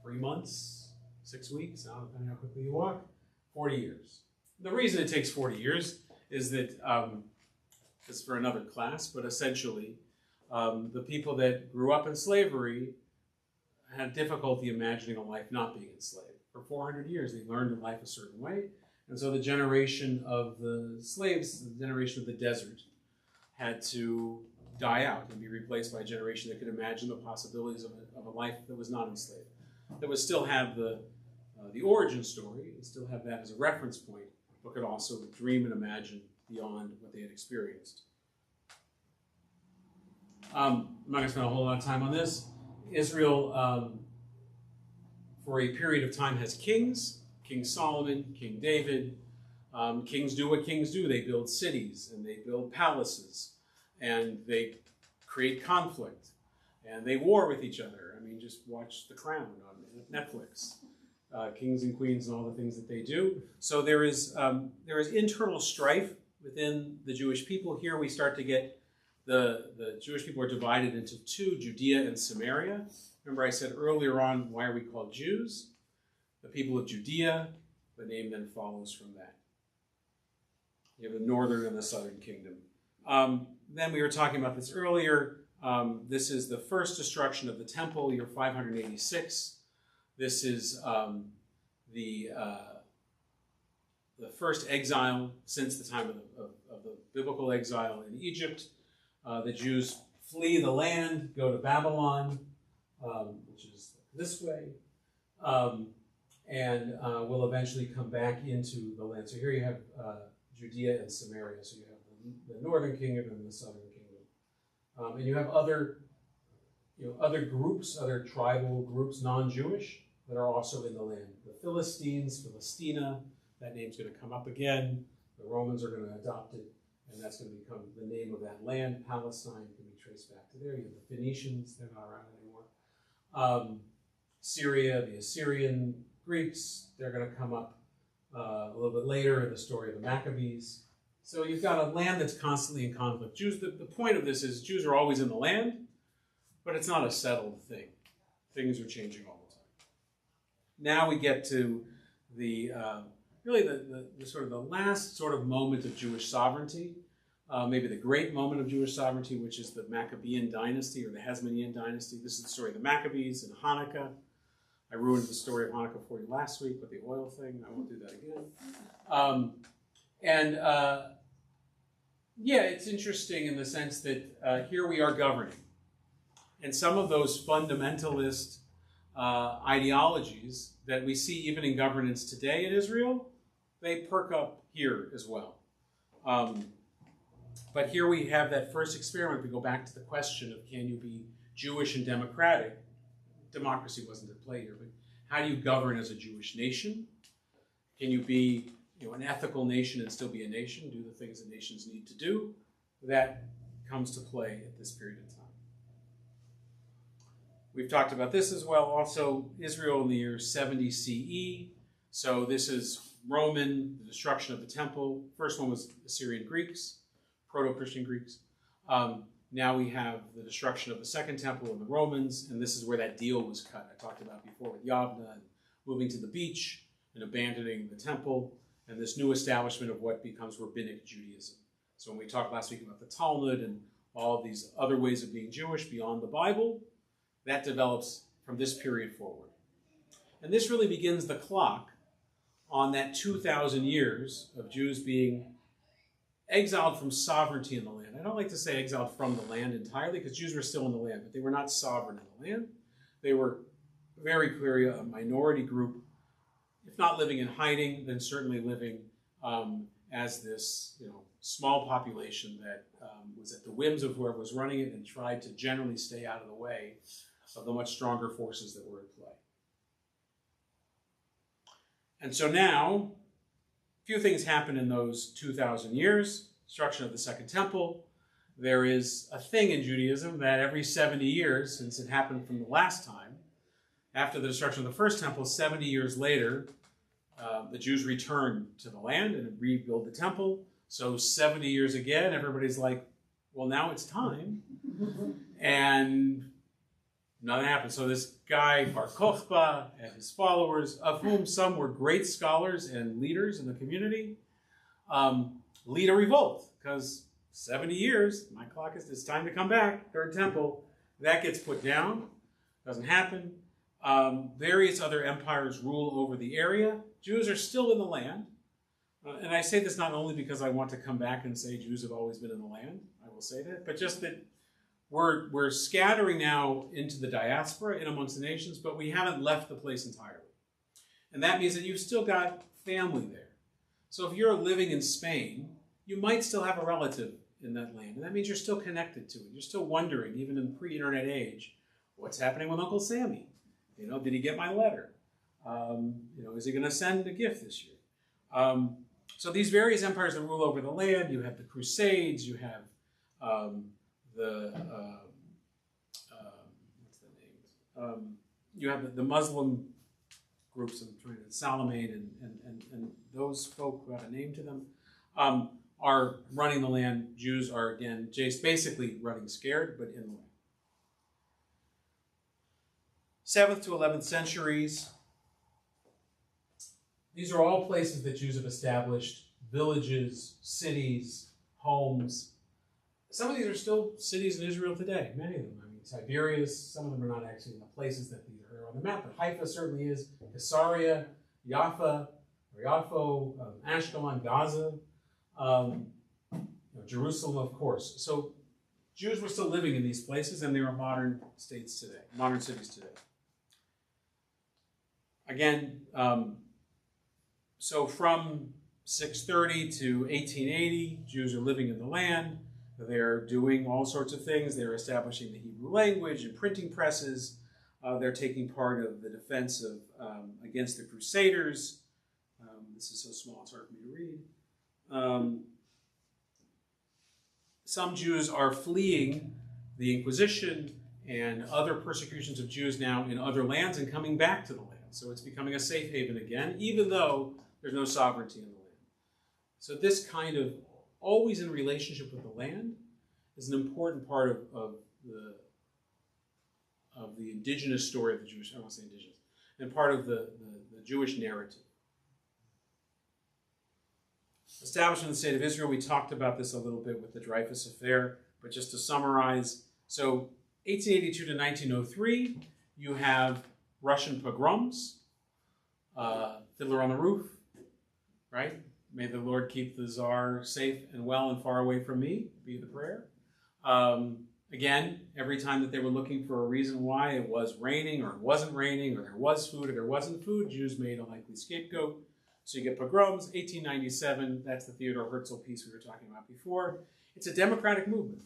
3 months, 6 weeks, depending on how quickly you walk, 40 years. The reason it takes 40 years is that, it's for another class, but essentially, the people that grew up in slavery had difficulty imagining a life not being enslaved. For 400 years, they learned life a certain way, and so the generation of the slaves, the generation of the desert, had to die out and be replaced by a generation that could imagine the possibilities of a life that was not enslaved, that would still have the origin story, and still have that as a reference point, but could also dream and imagine beyond what they had experienced. I'm not going to spend a whole lot of time on this. Israel, for a period of time, has kings. King Solomon, King David. Kings do what kings do. They build cities, and they build palaces, and they create conflict, and they war with each other. I mean, just watch The Crown on Netflix. Kings and queens and all the things that they do. So there is internal strife within the Jewish people. Here we start to get the Jewish people are divided into two, Judea and Samaria. Remember I said earlier on, why are we called Jews? The people of Judea, the name then follows from that. You have the northern and the southern kingdom. Then we were talking about this earlier. This is the first destruction of the temple, year 586. This is the first exile since the time of the biblical exile in Egypt. The Jews flee the land, go to Babylon, which is this way, and will eventually come back into the land. So here you have Judea and Samaria. So you have the northern kingdom and the southern kingdom, and you have other groups, other tribal groups, non-Jewish, that are also in the land. The Philistines, Philistina, that name's going to come up again. The Romans are going to adopt it, and that's going to become the name of that land. Palestine can be traced back to there. You have the Phoenicians, they're not around anymore. Syria, the Assyrian Greeks, they're going to come up a little bit later in the story of the Maccabees. So you've got a land that's constantly in conflict. Jews, the point of this is Jews are always in the land, but it's not a settled thing. Things are changing all the time. Now we get to the sort of the last sort of moment of Jewish sovereignty, maybe the great moment of Jewish sovereignty, which is the Maccabean dynasty or the Hasmonean dynasty. This is the story of the Maccabees and Hanukkah. I ruined the story of Hanukkah for you last week with the oil thing. I won't do that again. It's interesting in the sense that here we are governing. And some of those fundamentalist ideologies that we see even in governance today in Israel, they perk up here as well. But here we have that first experiment. We go back to the question of, can you be Jewish and democratic? Democracy wasn't at play here, but how do you govern as a Jewish nation? Can you be an ethical nation and still be a nation, do the things that nations need to do? That comes to play at this period of time. We've talked about this as well. Also, Israel in the year 70 CE. So this is Roman, the destruction of the temple. First one was Assyrian Greeks, Proto-Christian Greeks. Now we have the destruction of the second temple and the Romans, and this is where that deal was cut. I talked about before with Yavna and moving to the beach and abandoning the temple, and this new establishment of what becomes rabbinic Judaism. So when we talked last week about the Talmud and all of these other ways of being Jewish beyond the Bible, that develops from this period forward. And this really begins the clock on that 2,000 years of Jews being exiled from sovereignty in the land. I don't like to say exiled from the land entirely, because Jews were still in the land, but they were not sovereign in the land. They were very clearly a minority group, if not living in hiding, then certainly living as this small population that was at the whims of whoever was running it and tried to generally stay out of the way of the much stronger forces that were at play. And so now, a few things happen in those 2,000 years. Destruction of the Second Temple. There is a thing in Judaism that every 70 years, since it happened from the last time, after the destruction of the First Temple, 70 years later, the Jews return to the land and rebuild the temple. So 70 years again, everybody's like, well, now it's time. And nothing happened. So this guy, Bar Kokhba, and his followers, of whom some were great scholars and leaders in the community, lead a revolt. Because 70 years, my clock is, it's time to come back, Third Temple. That gets put down. Doesn't happen. Various other empires rule over the area. Jews are still in the land. And I say this not only because I want to come back and say Jews have always been in the land. I will say that. But just that we're scattering now into the diaspora, in amongst the nations, but we haven't left the place entirely. And that means that you've still got family there. So if you're living in Spain, you might still have a relative in that land. And that means you're still connected to it. You're still wondering, even in the pre-internet age, what's happening with Uncle Sammy? Did he get my letter? Is he going to send a gift this year? So these various empires that rule over the land, you have the Crusades, you have you have the Muslim groups, I'm trying to, Salamane and those folk who have a name to them, are running the land. Jews are, again, basically running scared, but in the land. 7th to 11th centuries. These are all places that Jews have established, villages, cities, homes. Some of these are still cities in Israel today, many of them. I mean, Tiberias, some of them are not actually in the places that these are on the map, but Haifa certainly is, Caesarea, Jaffa, Ashkelon, Gaza, Jerusalem, of course. So Jews were still living in these places, and they are modern states today, modern cities today. Again, so from 630 to 1880, Jews are living in the land. They're doing all sorts of things. They're establishing the Hebrew language and printing presses. They're taking part of the defense of against the Crusaders. This is so small, it's hard for me to read. Some Jews are fleeing the Inquisition and other persecutions of Jews now in other lands and coming back to the land. So it's becoming a safe haven again, even though there's no sovereignty in the land. So this kind of always in relationship with the land is an important part of the indigenous story of the Jewish, I don't want to say indigenous, and part of the Jewish narrative. Establishment of the State of Israel, we talked about this a little bit with the Dreyfus Affair, but just to summarize, so 1882 to 1903, you have Russian pogroms, Fiddler on the Roof, right? May the Lord keep the Tsar safe and well and far away from me, be the prayer. Again, every time that they were looking for a reason why it was raining or it wasn't raining or there was food or there wasn't food, Jews made a likely scapegoat. So you get pogroms, 1897, that's the Theodor Herzl piece we were talking about before. It's a democratic movement.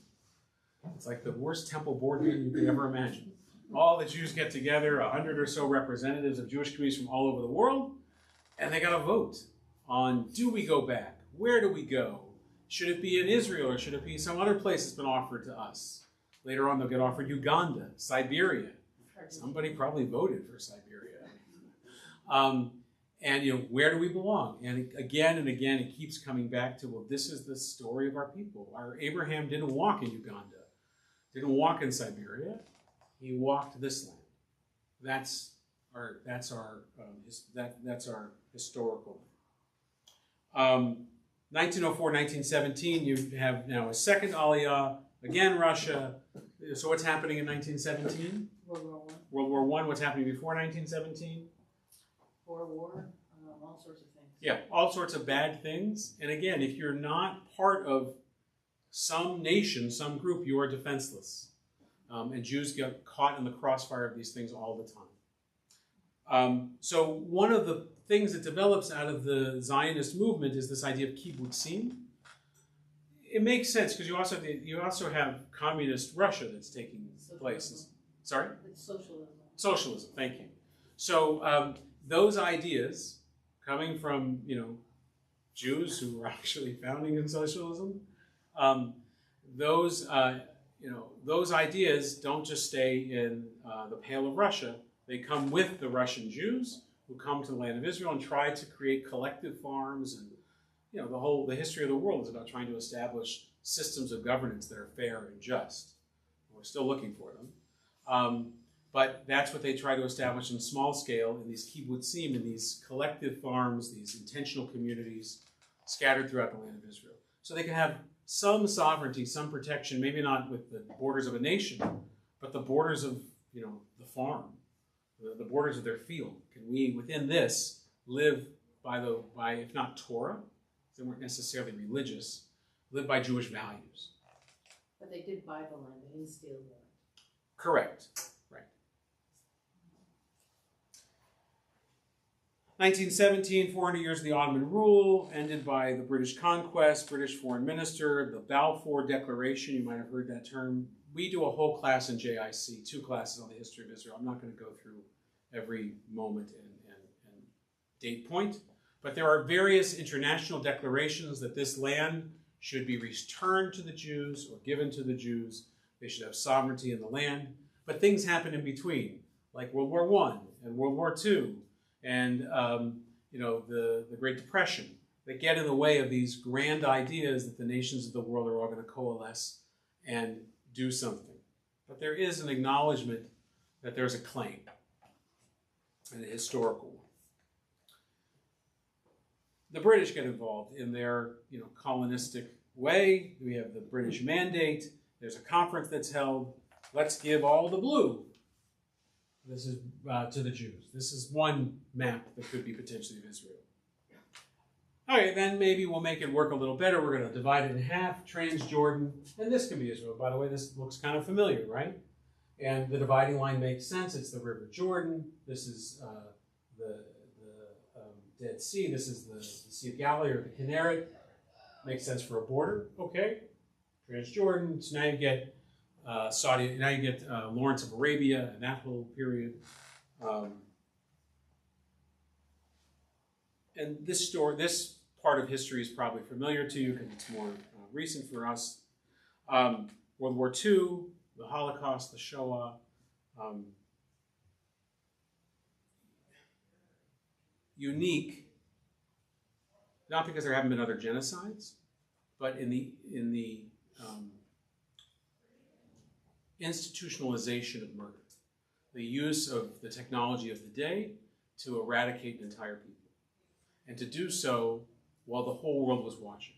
It's like the worst temple board meeting you could ever imagine. All the Jews get together, 100 or so representatives of Jewish communities from all over the world, and they got to vote on, do we go back? Where do we go? Should it be in Israel or should it be some other place that's been offered to us? Later on, they'll get offered Uganda, Siberia. Somebody probably voted for Siberia. And, where do we belong? And again, it keeps coming back to, well, this is the story of our people. Our Abraham didn't walk in Uganda, didn't walk in Siberia. He walked this land. That's That's our historical. 1904, 1917, you have now a second Aliyah, again Russia. So what's happening in 1917? World War I. World War I, what's happening before 1917? War, all sorts of things. Yeah, all sorts of bad things. And again, if you're not part of some nation, some group, you are defenseless. And Jews get caught in the crossfire of these things all the time. So one of the things that develops out of the Zionist movement is this idea of kibbutzim. It makes sense because you also have communist Russia that's taking place. Sorry? It's socialism. Socialism, thank you. So those ideas coming from, Jews who were actually founding in socialism, those ideas don't just stay in the Pale of Russia. They come with the Russian Jews who come to the land of Israel and try to create collective farms, and the history of the world is about trying to establish systems of governance that are fair and just. We're still looking for them. But that's what they try to establish in small scale in these kibbutzim, in these collective farms, these intentional communities scattered throughout the land of Israel. So they can have some sovereignty, some protection, maybe not with the borders of a nation, but the borders of the farm, the borders of their field. Can we, within this, live by if not Torah, they weren't necessarily religious, live by Jewish values? But they did buy the land, they didn't steal the land. Correct. Right. 1917, 400 years of the Ottoman rule, ended by the British conquest, British foreign minister, the Balfour Declaration, you might have heard that term. We do a whole class in JIC, 2 classes on the history of Israel. I'm not going to go through every moment and date point, but there are various international declarations that this land should be returned to the Jews or given to the Jews. They should have sovereignty in the land. But things happen in between, like World War I and World War II and the Great Depression, that get in the way of these grand ideas that the nations of the world are all going to coalesce and do something. But there is an acknowledgement that there's a claim, and a historical one. The British get involved in their colonistic way. We have the British Mandate. There's a conference that's held. Let's give all the blue. This is to the Jews. This is one map that could be potentially of Israel. Okay, then maybe we'll make it work a little better. We're going to divide it in half, Transjordan, and this can be Israel. By the way, this looks kind of familiar, right? And the dividing line makes sense. It's the River Jordan. This is the Dead Sea. This is the Sea of Galilee or the Kinneret. Makes sense for a border. Okay. Transjordan. So now you get Saudi. Now you get Lawrence of Arabia and that whole period. And this part of history is probably familiar to you because it's more recent for us. World War II, the Holocaust, the Shoah. Unique, not because there haven't been other genocides, but in the institutionalization of murder, the use of the technology of the day to eradicate an entire people, and to do so while the whole world was watching.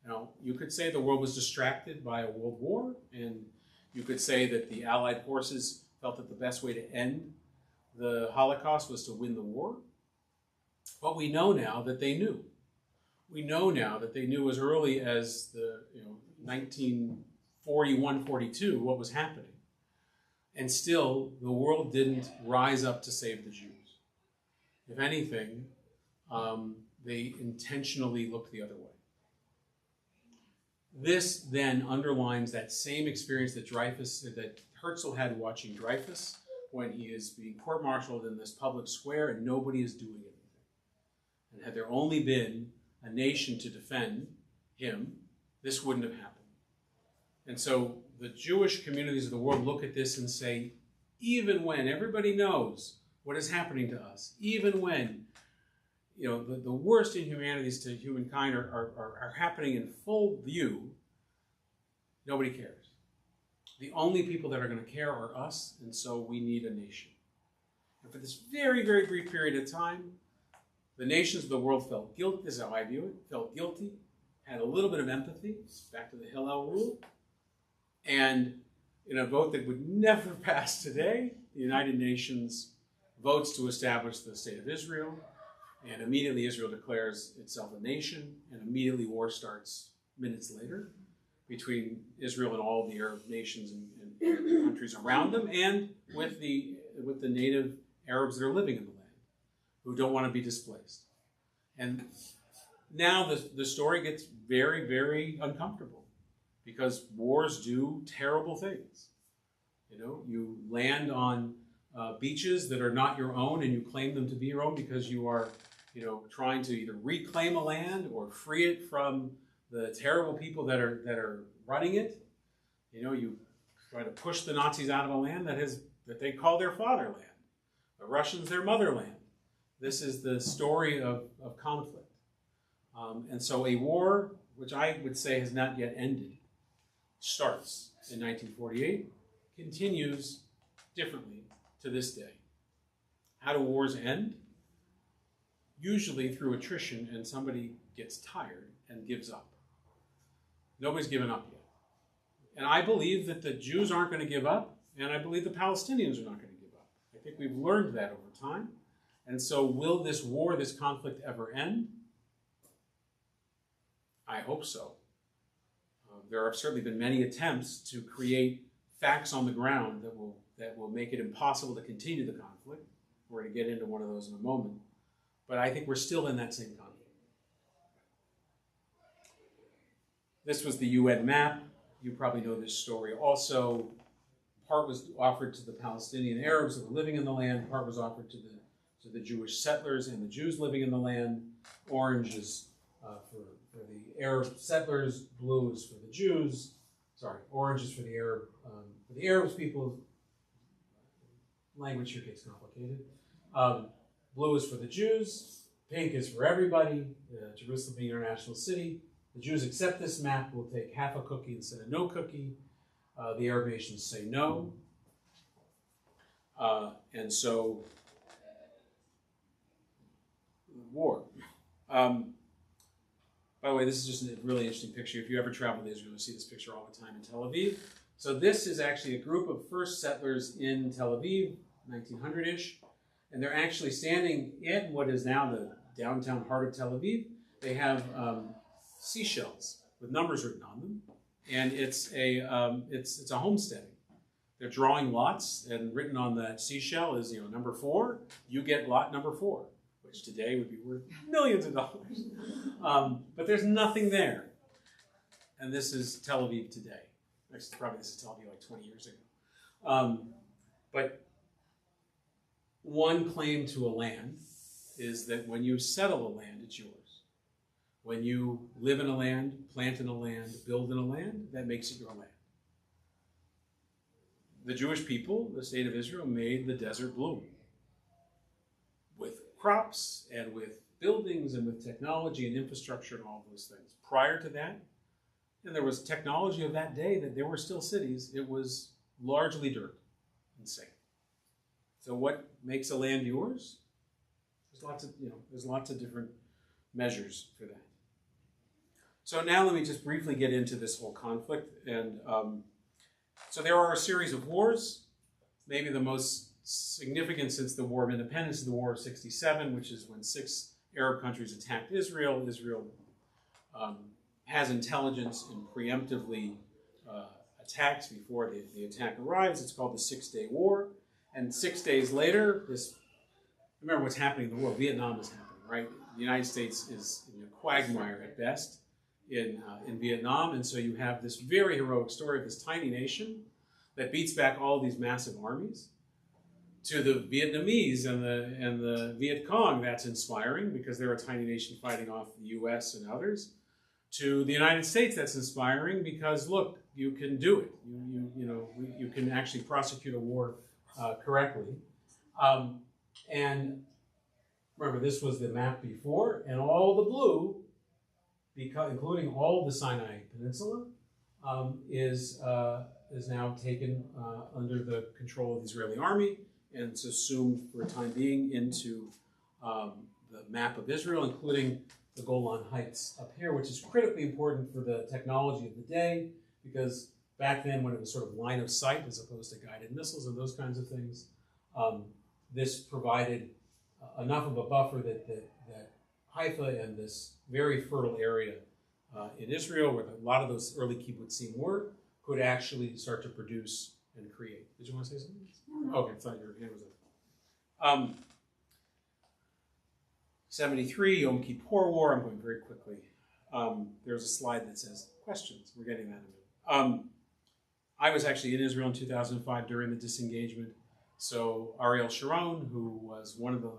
Now, you could say the world was distracted by a world war, and you could say that the Allied forces felt that the best way to end the Holocaust was to win the war. But we know now that they knew. We know now that they knew as early as the 1941, 42 what was happening. And still, the world didn't rise up to save the Jews. If anything, they intentionally looked the other way. This then underlines that same experience that Herzl had watching Dreyfus when he is being court-martialed in this public square and nobody is doing anything. And had there only been a nation to defend him, this wouldn't have happened. And so the Jewish communities of the world look at this and say, even when everybody knows what is happening to us, even when the worst inhumanities to humankind are happening in full view, nobody cares. The only people that are going to care are us, and so we need a nation. And for this very, very brief period of time, the nations of the world felt guilty. This is how I view it. Felt guilty, had a little bit of empathy, back to the Hillel rule, and in a vote that would never pass today, the United Nations votes to establish the state of Israel, and immediately Israel declares itself a nation, and immediately war starts minutes later between Israel and all the Arab nations and countries around them, and with the native Arabs that are living in the land, who don't want to be displaced. And now the story gets very, very uncomfortable, because wars do terrible things. You know, you land on beaches that are not your own, and you claim them to be your own because you are, you know, trying to either reclaim a land or free it from the terrible people that are running it. You know, you try to push the Nazis out of a land that they call their fatherland, the Russians their motherland. This is the story of conflict. And so a war, which I would say has not yet ended, starts in 1948, continues differently to this day. How do wars end? Usually through attrition, and somebody gets tired and gives up. Nobody's given up yet. And I believe that the Jews aren't going to give up, and I believe the Palestinians are not going to give up. I think we've learned that over time. And so will this war, this conflict ever end? I hope so. There have certainly been many attempts to create facts on the ground that will make it impossible to continue the conflict. We're going to get into one of those in a moment. But I think we're still in that same conflict. This was the UN map. You probably know this story also. Part was offered to the Palestinian Arabs that were living in the land. Part was offered to the Jewish settlers and the Jews living in the land. Orange is for the Arab settlers. Blue is for the Jews. Sorry, orange is for the Arabs people. Language here gets complicated. Blue is for the Jews. Pink is for everybody. Jerusalem being an international city. The Jews accept this map. We'll take half a cookie instead of no cookie. The Arab nations say no. And so, war. By the way, this is just a really interesting picture. If you ever travel to Israel, you'll see this picture all the time in Tel Aviv. So this is actually a group of first settlers in Tel Aviv, 1900-ish. And they're actually standing in what is now the downtown heart of Tel Aviv. They have seashells with numbers written on them. And it's a homesteading. They're drawing lots, and written on that seashell is, number 4, you get lot number 4, which today would be worth millions of dollars. But there's nothing there. And this is Tel Aviv today. Actually, probably this is Tel Aviv like 20 years ago. But one claim to a land is that when you settle a land, it's yours. When you live in a land, plant in a land, build in a land, that makes it your land. The Jewish people, the state of Israel, made the desert bloom with crops and with buildings and with technology and infrastructure and all those things. Prior to that, and there was technology of that day that there were still cities, it was largely dirt and sand. So what makes a land yours? There's lots of different measures for that. So now let me just briefly get into this whole conflict. And so there are a series of wars. Maybe the most significant since the War of Independence is the War of '67, which is when 6 Arab countries attacked Israel. Israel has intelligence and preemptively attacks before the attack arrives. It's called the 6-Day War. And 6 days later, remember what's happening in the world. Vietnam is happening, right? The United States is in a quagmire at best in Vietnam. And so you have this very heroic story of this tiny nation that beats back all these massive armies. To the Vietnamese and the Viet Cong, that's inspiring because they're a tiny nation fighting off the U.S. and others. To the United States, that's inspiring because, look, you can do it. You can actually prosecute a war correctly. And remember, this was the map before, and all the blue, including all the Sinai Peninsula, is now taken under the control of the Israeli army. and it's assumed for a time being into the map of Israel, including the Golan Heights up here, which is critically important for the technology of the day, because back then when it was sort of line of sight as opposed to guided missiles and those kinds of things, this provided enough of a buffer that Haifa and this very fertile area in Israel, where a lot of those early kibbutzim were, could actually start to produce and create. Did you want to say something? No. Okay, I thought your hand was up. 73, Yom Kippur War. I'm going very quickly. There's a slide that says questions. We're getting that in a minute. I was actually in Israel in 2005 during the disengagement. So Ariel Sharon, who was one of the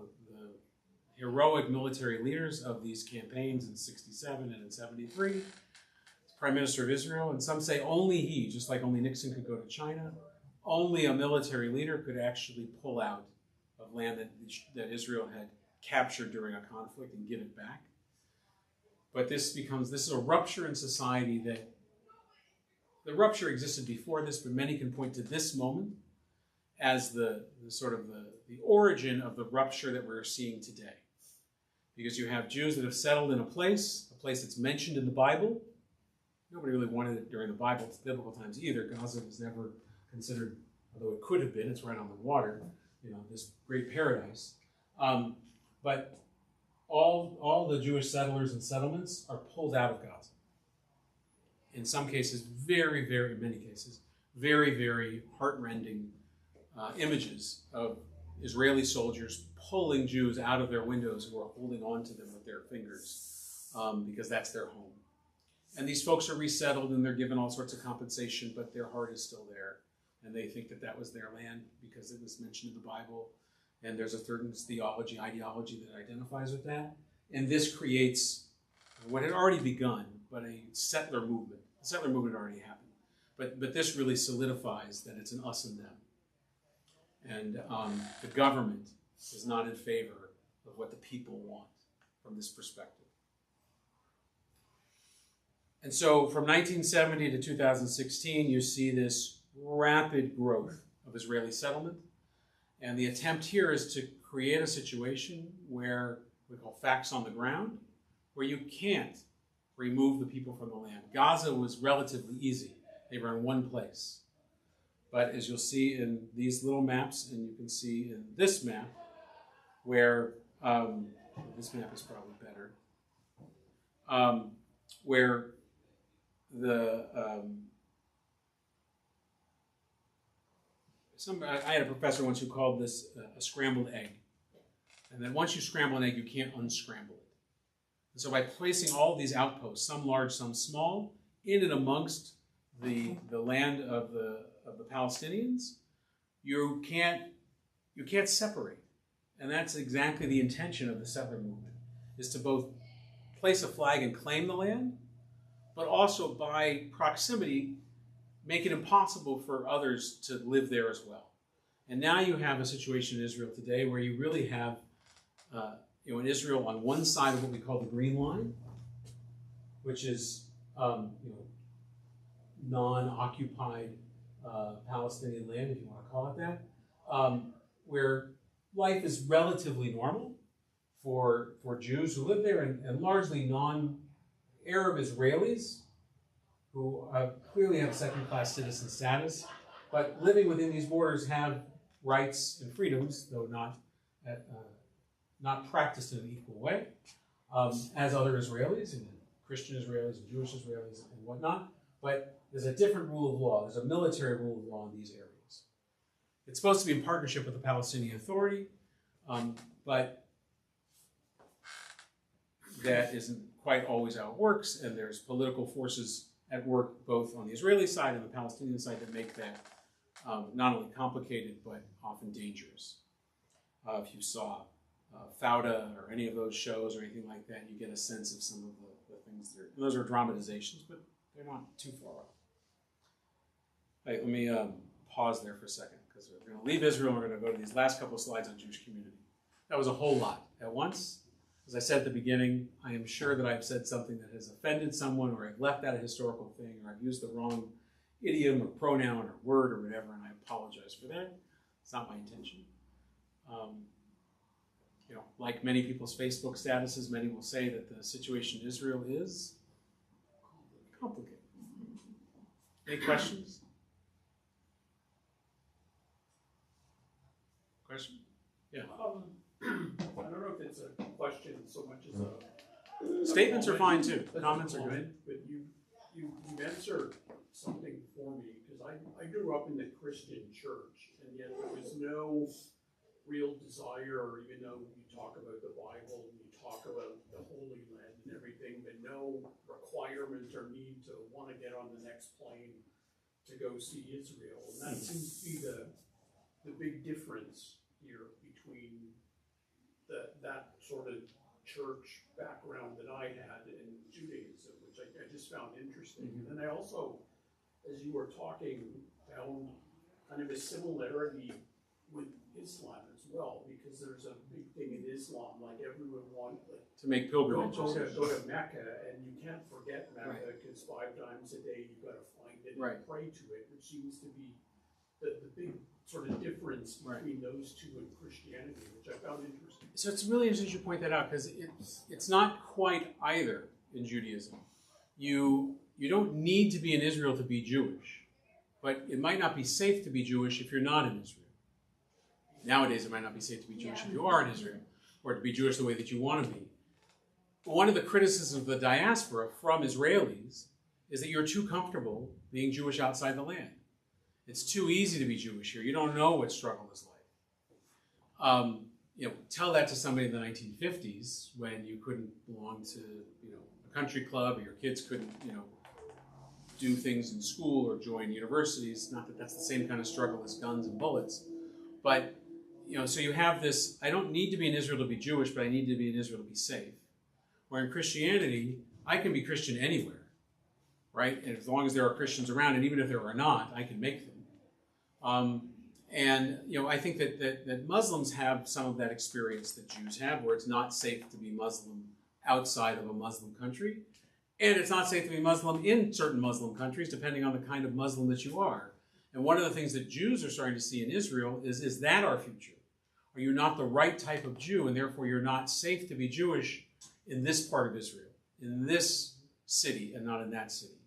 heroic military leaders of these campaigns in 67 and in 73, Prime Minister of Israel, and some say only he, just like only Nixon could go to China, only a military leader could actually pull out of land that Israel had captured during a conflict and give it back. But this is a rupture in society that the rupture existed before this, but many can point to this moment as the origin of the rupture that we're seeing today. Because you have Jews that have settled in a place that's mentioned in the Bible. Nobody really wanted it during the biblical times either. Gaza was never considered, although it could have been, it's right on the water, this great paradise. But all the Jewish settlers and settlements are pulled out of Gaza. In some cases, very, very, many cases, very, very heartrending images of Israeli soldiers pulling Jews out of their windows who are holding on to them with their fingers because that's their home. And these folks are resettled and they're given all sorts of compensation, but their heart is still there. And they think that that was their land because it was mentioned in the Bible. And there's a certain ideology that identifies with that. And this creates what had already begun, but a settler movement. The settler movement already happened. But this really solidifies that it's an us and them. And the government is not in favor of what the people want from this perspective. And so from 1970 to 2016, you see this rapid growth of Israeli settlement. And the attempt here is to create a situation where we call facts on the ground, where you can't remove the people from the land. Gaza was relatively easy. They were in one place. But as you'll see in these little maps, and you can see in this map, where, this map is probably better, where I had a professor once who called this a scrambled egg. And then once you scramble an egg, you can't unscramble it. And so by placing all these outposts, some large, some small, in and amongst the land of the Palestinians, you can't separate. And that's exactly the intention of the settler movement, is to both place a flag and claim the land, but also by proximity, make it impossible for others to live there as well. And now you have a situation in Israel today where you really have, in Israel on one side of what we call the Green Line, which is non-occupied Palestinian land, if you want to call it that, where life is relatively normal for Jews who live there, and largely non-Arab Israelis who clearly have second-class citizen status, but living within these borders have rights and freedoms, though not practiced in an equal way, as other Israelis, and Christian Israelis, and Jewish Israelis, and whatnot. But there's a different rule of law. There's a military rule of law in these areas. It's supposed to be in partnership with the Palestinian Authority, but that isn't quite always how it works, and there's political forces at work both on the Israeli side and the Palestinian side that make that not only complicated, but often dangerous. If you saw Fauda or any of those shows or anything like that, you get a sense of some of the things there. Those are dramatizations, but they're not too far off. Right, let me pause there for a second, because we're going to leave Israel and we're going to go to these last couple of slides on Jewish community. That was a whole lot at once. As I said at the beginning, I am sure that I've said something that has offended someone, or I've left out a historical thing, or I've used the wrong idiom or pronoun or word or whatever, and I apologize for that. It's not my intention. Like many people's Facebook statuses, many will say that the situation in Israel is complicated. Any questions? Question? I don't know if it's a question so much as a Statements are fine too. That's Comments a are comment, good. But you answered something for me, because I grew up in the Christian church, and yet there was no real desire, even though you talk about the Bible, and you talk about the Holy Land and everything, but no requirement or need to want to get on the next plane to go see Israel. And that seems to be the big difference here between that sort of church background that I had in Judaism, which I just found interesting. Mm-hmm. And then I also, as you were talking, found kind of a similarity with Islam as well, because there's a big thing in Islam, like everyone wants To make go pilgrimages. to Mecca, and you can't forget Mecca, because 5 times a day you've got to find it Right. and pray to it, which seems to be the big sort of difference between those two and Christianity, which I found interesting. So it's really interesting you point that out, because it's not quite either in Judaism. You don't need to be in Israel to be Jewish, but it might not be safe to be Jewish if you're not in Israel. Nowadays, it might not be safe to be Jewish if you are in Israel, or to be Jewish the way that you want to be. But one of the criticisms of the diaspora from Israelis is that you're too comfortable being Jewish outside the land. It's too easy to be Jewish here. You don't know what struggle is like. Tell that to somebody in the 1950s when you couldn't belong to, a country club, or your kids couldn't, do things in school or join universities. Not that that's the same kind of struggle as guns and bullets, but so you have this, I don't need to be in Israel to be Jewish, but I need to be in Israel to be safe. Where in Christianity, I can be Christian anywhere, right? And as long as there are Christians around, and even if there are not, I can make them. I think that Muslims have some of that experience that Jews have, where it's not safe to be Muslim outside of a Muslim country, and it's not safe to be Muslim in certain Muslim countries, depending on the kind of Muslim that you are. And one of the things that Jews are starting to see in Israel is that our future? Are you not the right type of Jew, and therefore you're not safe to be Jewish in this part of Israel, in this city, and not in that city?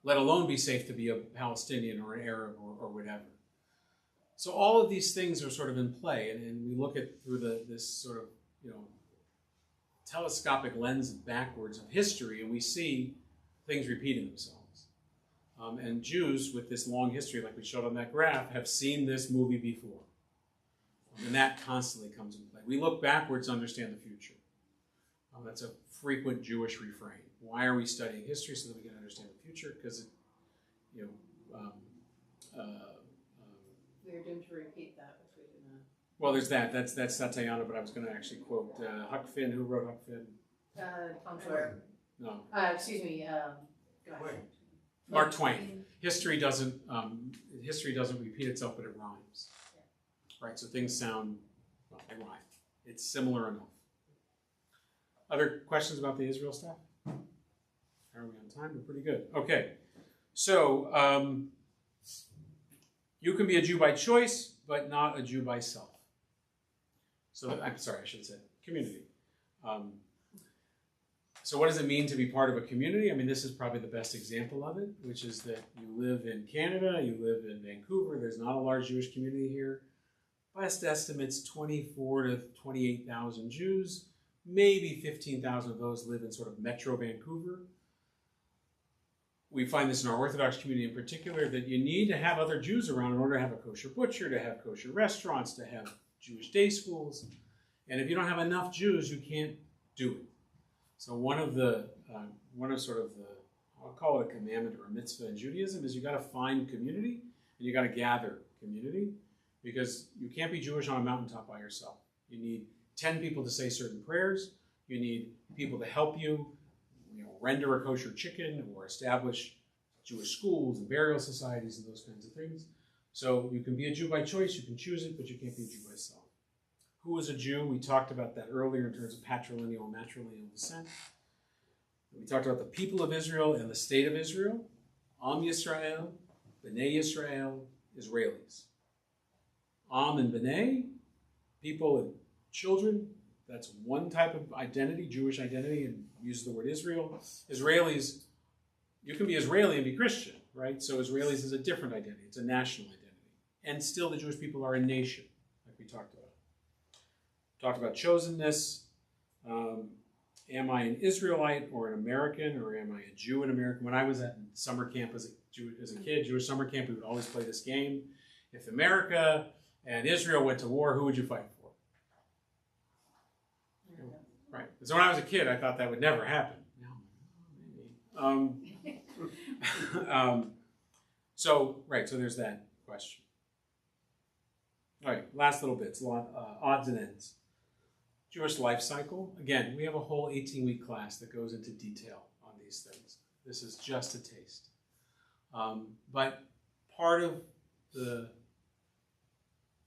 Let alone be safe to be a Palestinian or an Arab or whatever. So all of these things are sort of in play, and we look at through this sort of, telescopic lens backwards of history, and we see things repeating themselves. And Jews, with this long history, like we showed on that graph, have seen this movie before. And that constantly comes into play. We look backwards to understand the future. That's a frequent Jewish refrain. Why are we studying history? So that we can understand the future? Because, We're doomed to repeat that if we do not. well, there's that. That's Satayana, but I was going to actually quote Huck Finn. Who wrote Huck Finn? Tom Sawyer. No. Excuse me, go ahead. Wait. Mark Twain. History doesn't repeat itself, but it rhymes. Right, so things sound, they rhyme. It's similar enough. Other questions about the Israel stuff? Are we on time? We're pretty good. Okay, so you can be a Jew by choice, but not a Jew by self. So, I'm sorry, I should have said community. So what does it mean to be part of a community? I mean, this is probably the best example of it, which is that you live in Canada, you live in Vancouver, there's not a large Jewish community here. Best estimates 24 to 28,000 Jews. Maybe 15,000 of those live in sort of Metro Vancouver. We find this in our Orthodox community in particular, that you need to have other Jews around in order to have a kosher butcher, to have kosher restaurants, to have Jewish day schools. And if you don't have enough Jews, you can't do it. So one of sort of the, I'll call it a commandment or a mitzvah in Judaism, is you got to find community and you got to gather community, because you can't be Jewish on a mountaintop by yourself. You need 10 people to say certain prayers. You need people to help you, render a kosher chicken or establish Jewish schools and burial societies and those kinds of things. So you can be a Jew by choice, you can choose it, but you can't be a Jew by self. Who is a Jew? We talked about that earlier in terms of patrilineal and matrilineal descent. We talked about the people of Israel and the state of Israel. Am Yisrael, B'nai Yisrael, Israelis. Am and B'nai people and children. That's one type of identity, Jewish identity, and uses the word Israel. Israelis, you can be Israeli and be Christian, right? So Israelis is a different identity. It's a national identity. And still the Jewish people are a nation, like we talked about. Talked about chosenness. Am I an Israelite or an American, or am I a Jew and American? When I was at summer camp as a kid, Jewish summer camp, we would always play this game. If America and Israel went to war, who would you fight for? Right. So when I was a kid, I thought that would never happen. No, maybe. So there's that question. All right, last little bits, odds and ends. Jewish life cycle. Again, we have a whole 18-week class that goes into detail on these things. This is just a taste. But part of the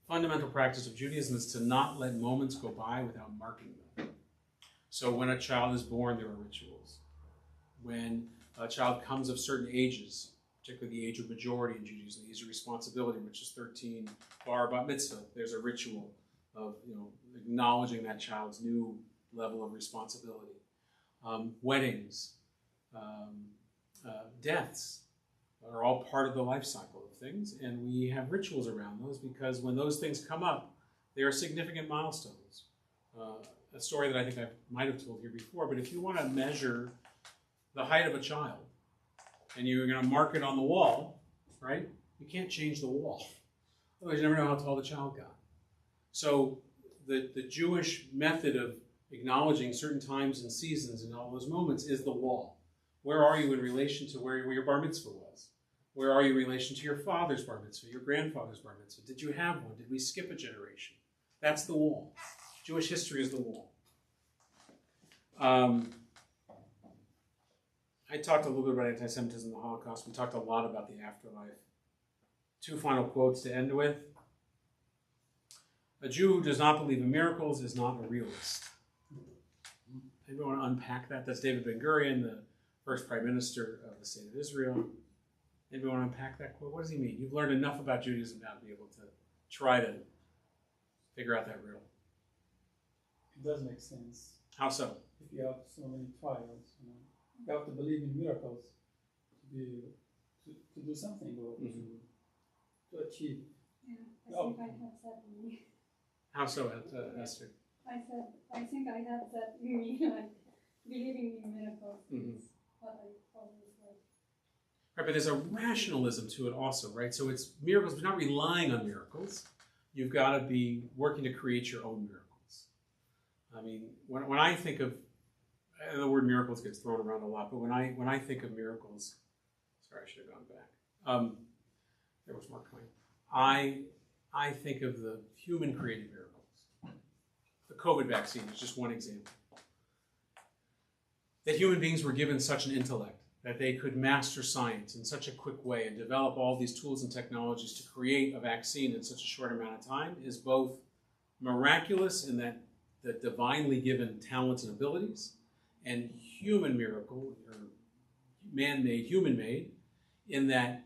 fundamental practice of Judaism is to not let moments go by without marking them. So when a child is born, there are rituals. When a child comes of certain ages, particularly the age of majority in Judaism, the age of responsibility, which is 13, bar bat mitzvah, there's a ritual of acknowledging that child's new level of responsibility. Weddings, deaths are all part of the life cycle of things, and we have rituals around those because when those things come up, they are significant milestones. A story that I think I might have told here before, but if you want to measure the height of a child and you're going to mark it on the wall, right? You can't change the wall. Otherwise, you never know how tall the child got. So the Jewish method of acknowledging certain times and seasons and all those moments is the wall. Where are you in relation to where your bar mitzvah was? Where are you in relation to your father's bar mitzvah, your grandfather's bar mitzvah? Did you have one? Did we skip a generation? That's the wall. Jewish history is the wall. I talked a little bit about anti-Semitism and the Holocaust. We talked a lot about the afterlife. Two final quotes to end with. A Jew who does not believe in miracles is not a realist. Anybody want to unpack that? That's David Ben-Gurion, the first prime minister of the state of Israel. Anybody want to unpack that quote? What does he mean? You've learned enough about Judaism now to be able to try to figure out that riddle. It does make sense. How so? If you have so many trials, you have to believe in miracles to do something or to achieve. Yeah, I think I have that in me. How so, Esther? I think I have that in me, like believing in miracles is what I always like. Right, but there's a rationalism to it also, right? So it's miracles, but not relying on miracles. You've got to be working to create your own miracles. I mean, when I think of, the word miracles gets thrown around a lot, but when I think of miracles, sorry, I should have gone back. There was Mark Twain. I think of the human created miracles. The COVID vaccine is just one example. That human beings were given such an intellect that they could master science in such a quick way and develop all these tools and technologies to create a vaccine in such a short amount of time is both miraculous in that the divinely given talents and abilities, and human miracle, or man-made, human-made, in that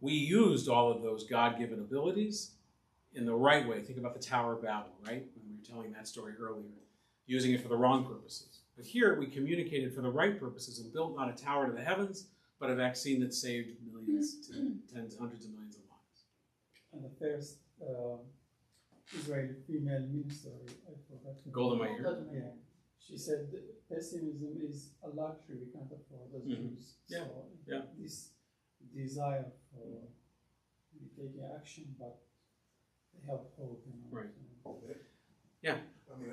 we used all of those God-given abilities in the right way. Think about the Tower of Babel, right? When we were telling that story earlier, using it for the wrong purposes. But here we communicated for the right purposes and built not a tower to the heavens, but a vaccine that saved millions to tens, hundreds of millions of lives. And the first Israeli female minister, I forgot. Golda Meir. Yeah. She said pessimism is a luxury we can't afford as Jews. Yeah. So Yeah. this desire for taking action, but they have hope. Right. I mean,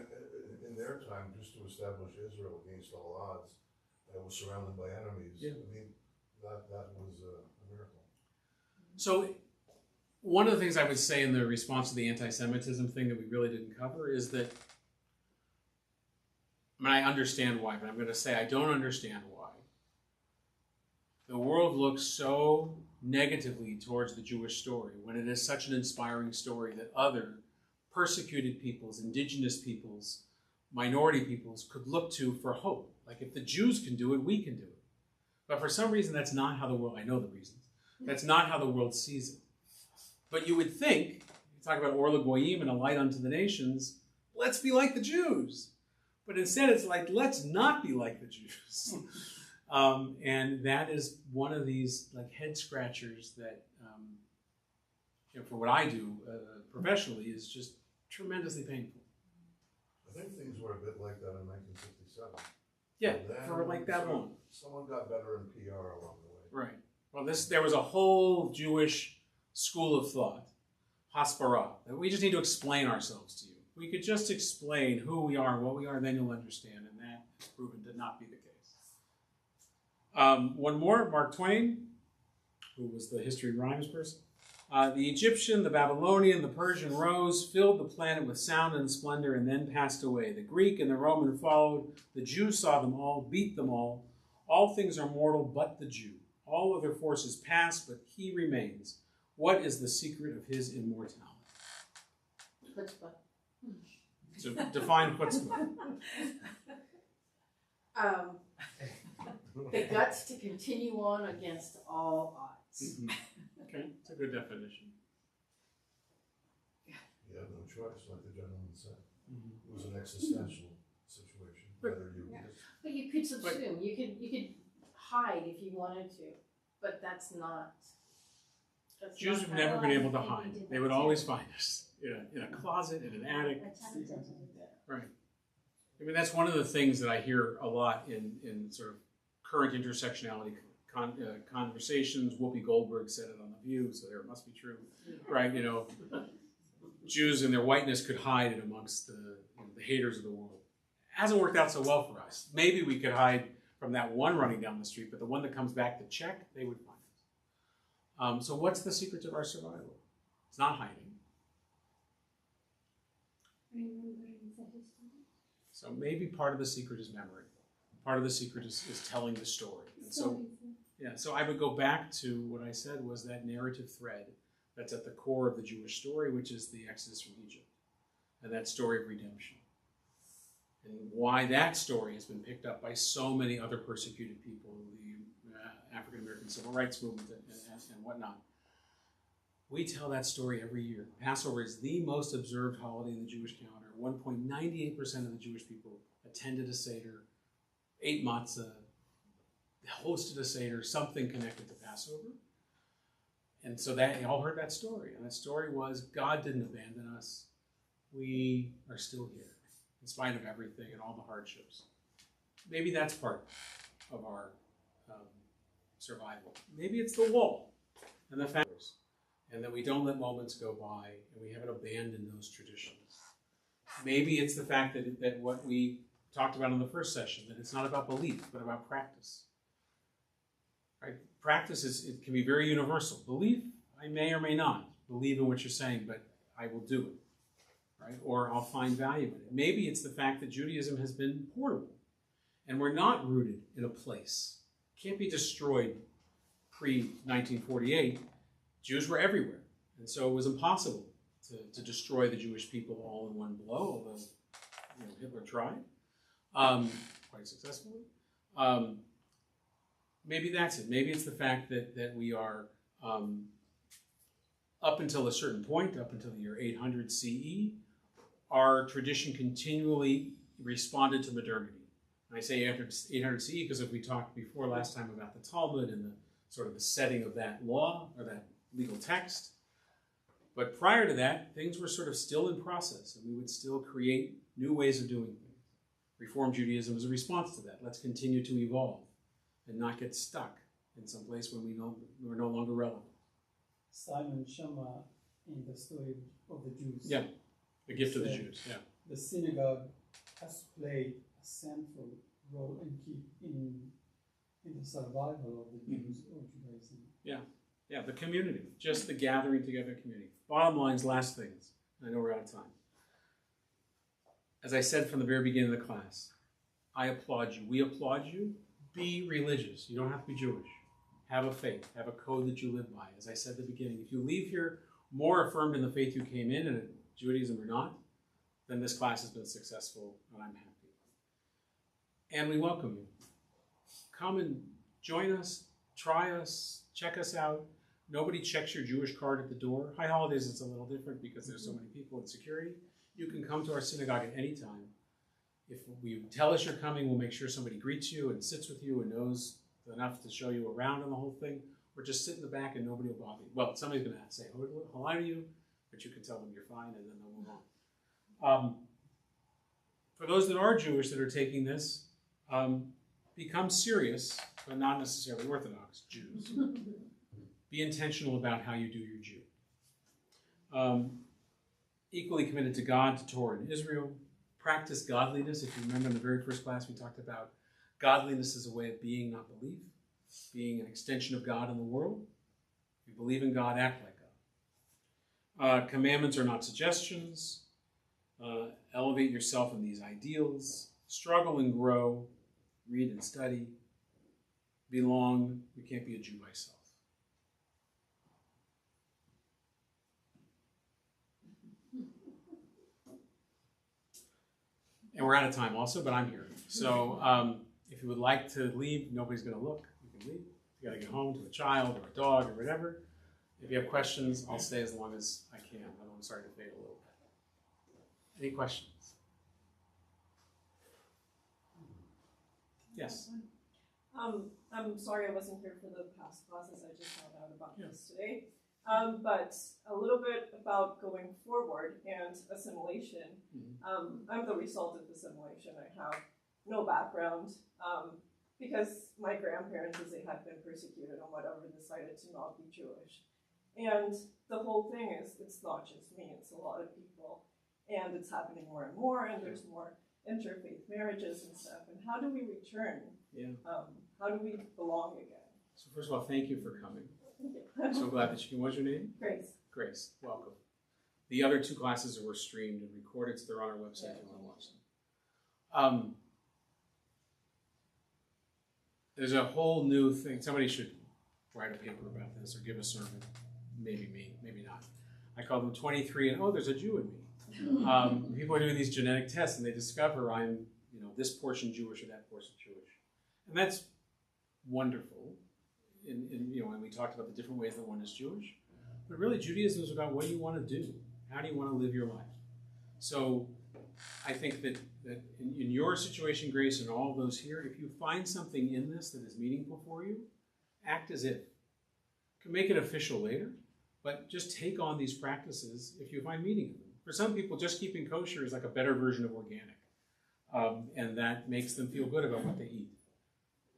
in their time, just to establish Israel against all odds, that was surrounded by enemies. Yeah. I mean, that was a miracle. So one of the things I would say in the response to the anti-Semitism thing that we really didn't cover is that, I mean, I understand why, but I'm going to say I don't understand why. The world looks so negatively towards the Jewish story when it is such an inspiring story that other persecuted peoples, indigenous peoples, minority peoples could look to for hope. Like if the Jews can do it, we can do it. But for some reason, that's not how the world, I know the reasons, that's not how the world sees it. But you would think, talk about Or LaGoyim and a light unto the nations, let's be like the Jews. But instead it's like, let's not be like the Jews. And that is one of these like head scratchers that, for what I do professionally, is just tremendously painful. I think things were a bit like that in 1967. Yeah, And then for like that long. Someone got better in PR along the way. Right. Well, there was a whole Jewish school of thought, Hasbara, that we just need to explain ourselves to you. We could just explain who we are and what we are, and then you'll understand. And that is proven to not be the case. One more, Mark Twain, who was the history rhymes person. The Egyptian, the Babylonian, the Persian rose, filled the planet with sound and splendor, and then passed away. The Greek and the Roman followed. The Jew saw them all, beat them all. All things are mortal but the Jew. All other forces pass, but he remains. What is the secret of his immortality? Chutzpah. So define chutzpah. The guts to continue on against all odds. Mm-hmm. Okay, it's a good definition. You have no choice, like the gentleman said. Mm-hmm. It was an existential situation. Whether you But you could subsume. You could hide if you wanted to, but that's not. Jews have never been able to hide. They would always find us in a closet, in an attic. Right. I mean, that's one of the things that I hear a lot in sort of current intersectionality conversations. Whoopi Goldberg said it on The View, so there it must be true, right? Jews in their whiteness could hide it amongst the haters of the world. It hasn't worked out so well for us. Maybe we could hide from that one running down the street, but the one that comes back to check, they would find us. So what's the secret of our survival? It's not hiding. So maybe part of the secret is memory. Part of the secret is telling the story. And so, so I would go back to what I said was that narrative thread that's at the core of the Jewish story, which is the Exodus from Egypt, and that story of redemption. And why that story has been picked up by so many other persecuted people, the African American Civil Rights Movement and whatnot. We tell that story every year. Passover is the most observed holiday in the Jewish calendar. 1.98% of the Jewish people attended a Seder, ate matzah, hosted a Seder, something connected to Passover. And so that you all heard that story. And that story was God didn't abandon us. We are still here, in spite of everything and all the hardships. Maybe that's part of our survival. Maybe it's the wall and the factors, and that we don't let moments go by and we haven't abandoned those traditions. Maybe it's the fact that what we talked about in the first session, that it's not about belief, but about practice. Right? Practice it can be very universal. Belief, I may or may not believe in what you're saying, but I will do it. Right? Or I'll find value in it. Maybe it's the fact that Judaism has been portable, and we're not rooted in a place. It can't be destroyed pre-1948. Jews were everywhere, and so it was impossible to destroy the Jewish people all in one blow, although Hitler tried quite successfully. Maybe that's it. Maybe it's the fact that we are, up until a certain point, up until the year 800 CE, our tradition continually responded to modernity. And I say 800 CE because if we talked before last time about the Talmud and the sort of the setting of that law or that legal text, but prior to that, things were sort of still in process, and we would still create new ways of doing things. Reform Judaism was a response to that. Let's continue to evolve and not get stuck in some place when we're no longer relevant. Simon Shema in the story of the Jews. Yeah, the gift of the Jews, yeah. The synagogue has played a central role in the survival of the Jews or Judaism. Yeah, the community, just the gathering together community. Bottom lines, last things. I know we're out of time. As I said from the very beginning of the class, I applaud you. We applaud you. Be religious. You don't have to be Jewish. Have a faith. Have a code that you live by. As I said at the beginning, if you leave here more affirmed in the faith you came in, and Judaism or not, then this class has been successful, and I'm happy. And we welcome you. Come and join us, try us, check us out. Nobody checks your Jewish card at the door. High holidays, it's a little different because there's so many people in security. You can come to our synagogue at any time. If you tell us you're coming, we'll make sure somebody greets you and sits with you and knows enough to show you around on the whole thing, or just sit in the back and nobody will bother you. Well, somebody's going to have to say hello to you, but you can tell them you're fine and then they'll move on. For those that are Jewish that are taking this, become serious, but not necessarily Orthodox Jews. Be intentional about how you do your Jew. Equally committed to God, to Torah and Israel. Practice godliness. If you remember in the very first class, we talked about godliness as a way of being, not belief. Being an extension of God in the world. If you believe in God, act like God. Commandments are not suggestions. Elevate yourself in these ideals. Struggle and grow. Read and study. Belong. You can't be a Jew by self. And we're out of time also, but I'm here. So if you would like to leave, nobody's going to look. You can leave. You got to get home to a child or a dog or whatever. If you have questions, I'll stay as long as I can. I'm sorry to fade a little bit. Any questions? Yes. I'm sorry I wasn't here for the past classes. I just found out about this today. But a little bit about going forward and assimilation. I'm the result of assimilation. I have no background because my grandparents, as they had been persecuted and whatever, decided to not be Jewish. And the whole thing is, it's not just me, it's a lot of people. And it's happening more and more, and there's more interfaith marriages and stuff. And how do we return? Yeah. How do we belong again? So first of all, thank you for coming. Thank you. So glad that you can. What's your name? Grace. Grace. Welcome. The other two classes were streamed and recorded, so they're on our website if you want to watch them. There's a whole new thing. Somebody should write a paper about this or give a sermon. Maybe me, maybe not. I call them 23 and, oh, there's a Jew in me. People are doing these genetic tests and they discover I'm, this portion Jewish or that portion Jewish. And that's wonderful. And we talked about the different ways that one is Jewish. But really, Judaism is about what you want to do. How do you want to live your life? So I think that in your situation, Grace, and all of those here, if you find something in this that is meaningful for you, act as if. You can make it official later, but just take on these practices if you find meaning in them. For some people, just keeping kosher is like a better version of organic. And that makes them feel good about what they eat.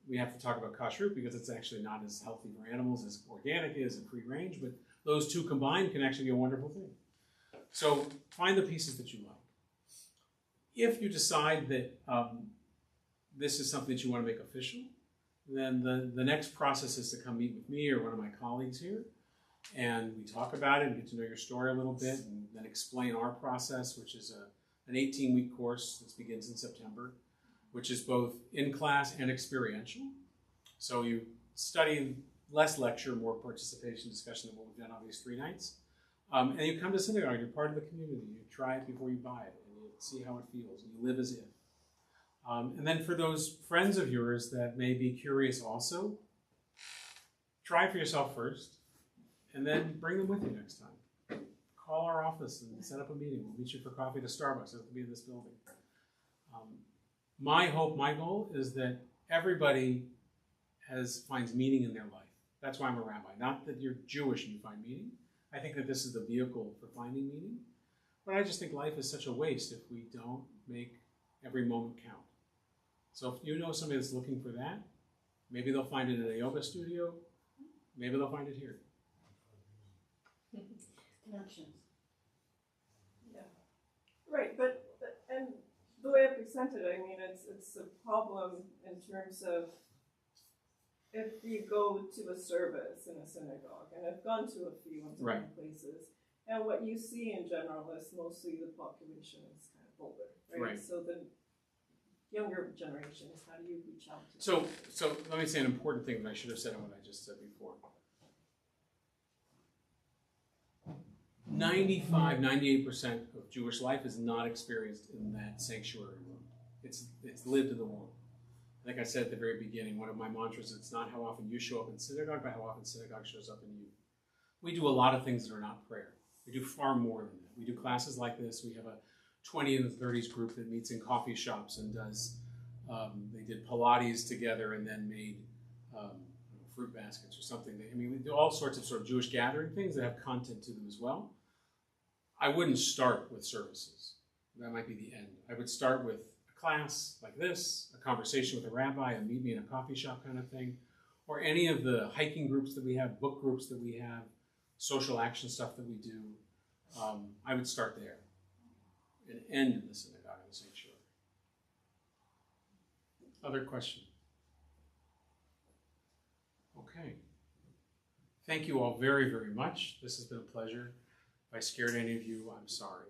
We have to talk about kashrut because it's actually not as healthy for animals as organic is and free range, but those two combined can actually be a wonderful thing. So find the pieces that you like. If you decide that this is something that you want to make official, then the next process is to come meet with me or one of my colleagues here, and we talk about it and get to know your story a little bit, and then explain our process, which is an 18-week course that begins in September, which is both in class and experiential. So you study less lecture, more participation, discussion than what we've done on these 3 nights. And you come to synagogue, you're part of the community. You try it before you buy it, and you see how it feels, and you live as if. And then for those friends of yours that may be curious also, try it for yourself first, and then bring them with you next time. Call our office and set up a meeting. We'll meet you for coffee at a Starbucks. It'll be in this building. My hope, my goal is that everybody finds meaning in their life. That's why I'm a rabbi. Not that you're Jewish and you find meaning. I think that this is the vehicle for finding meaning. But I just think life is such a waste if we don't make every moment count. So if you know somebody that's looking for that, maybe they'll find it in a yoga studio. Maybe they'll find it here. Connections. Yeah. Right, but and the way I present it, I mean, it's a problem in terms of if you go to a service in a synagogue, and I've gone to a few in different places, and what you see in general is mostly the population is kind of older, right? So the younger generations, how do you reach out to them? So let me say an important thing that I should have said on what I just said before. 98% of Jewish life is not experienced in that sanctuary room. It's lived in the world. Like I said at the very beginning, one of my mantras, it's not how often you show up in synagogue, but how often synagogue shows up in you. We do a lot of things that are not prayer. We do far more than that. We do classes like this. We have a 20 and 30s group that meets in coffee shops and does, they did Pilates together and then made fruit baskets or something. I mean, we do all sorts of sort of Jewish gathering things that have content to them as well. I wouldn't start with services. That might be the end. I would start with a class like this, a conversation with a rabbi, a meet me in a coffee shop kind of thing, or any of the hiking groups that we have, book groups that we have, social action stuff that we do. I would start there and end in the synagogue in the sanctuary. Other questions? Okay. Thank you all very, very much. This has been a pleasure. If I scared any of you, I'm sorry.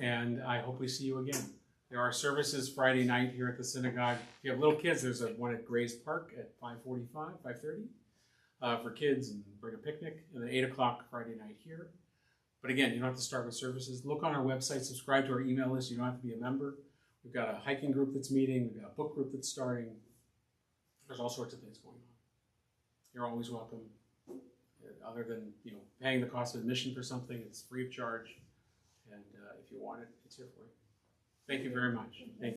And I hope we see you again. There are services Friday night here at the synagogue. If you have little kids, there's one at Grays Park at 5:45, 5:30 for kids, and bring a picnic. And then 8 o'clock Friday night here. But again, you don't have to start with services. Look on our website, subscribe to our email list. You don't have to be a member. We've got a hiking group that's meeting. We've got a book group that's starting. There's all sorts of things going on. You're always welcome. Other than paying the cost of admission for something, it's free of charge. And if you want it, it's here for you. Thank you very much. Thank you.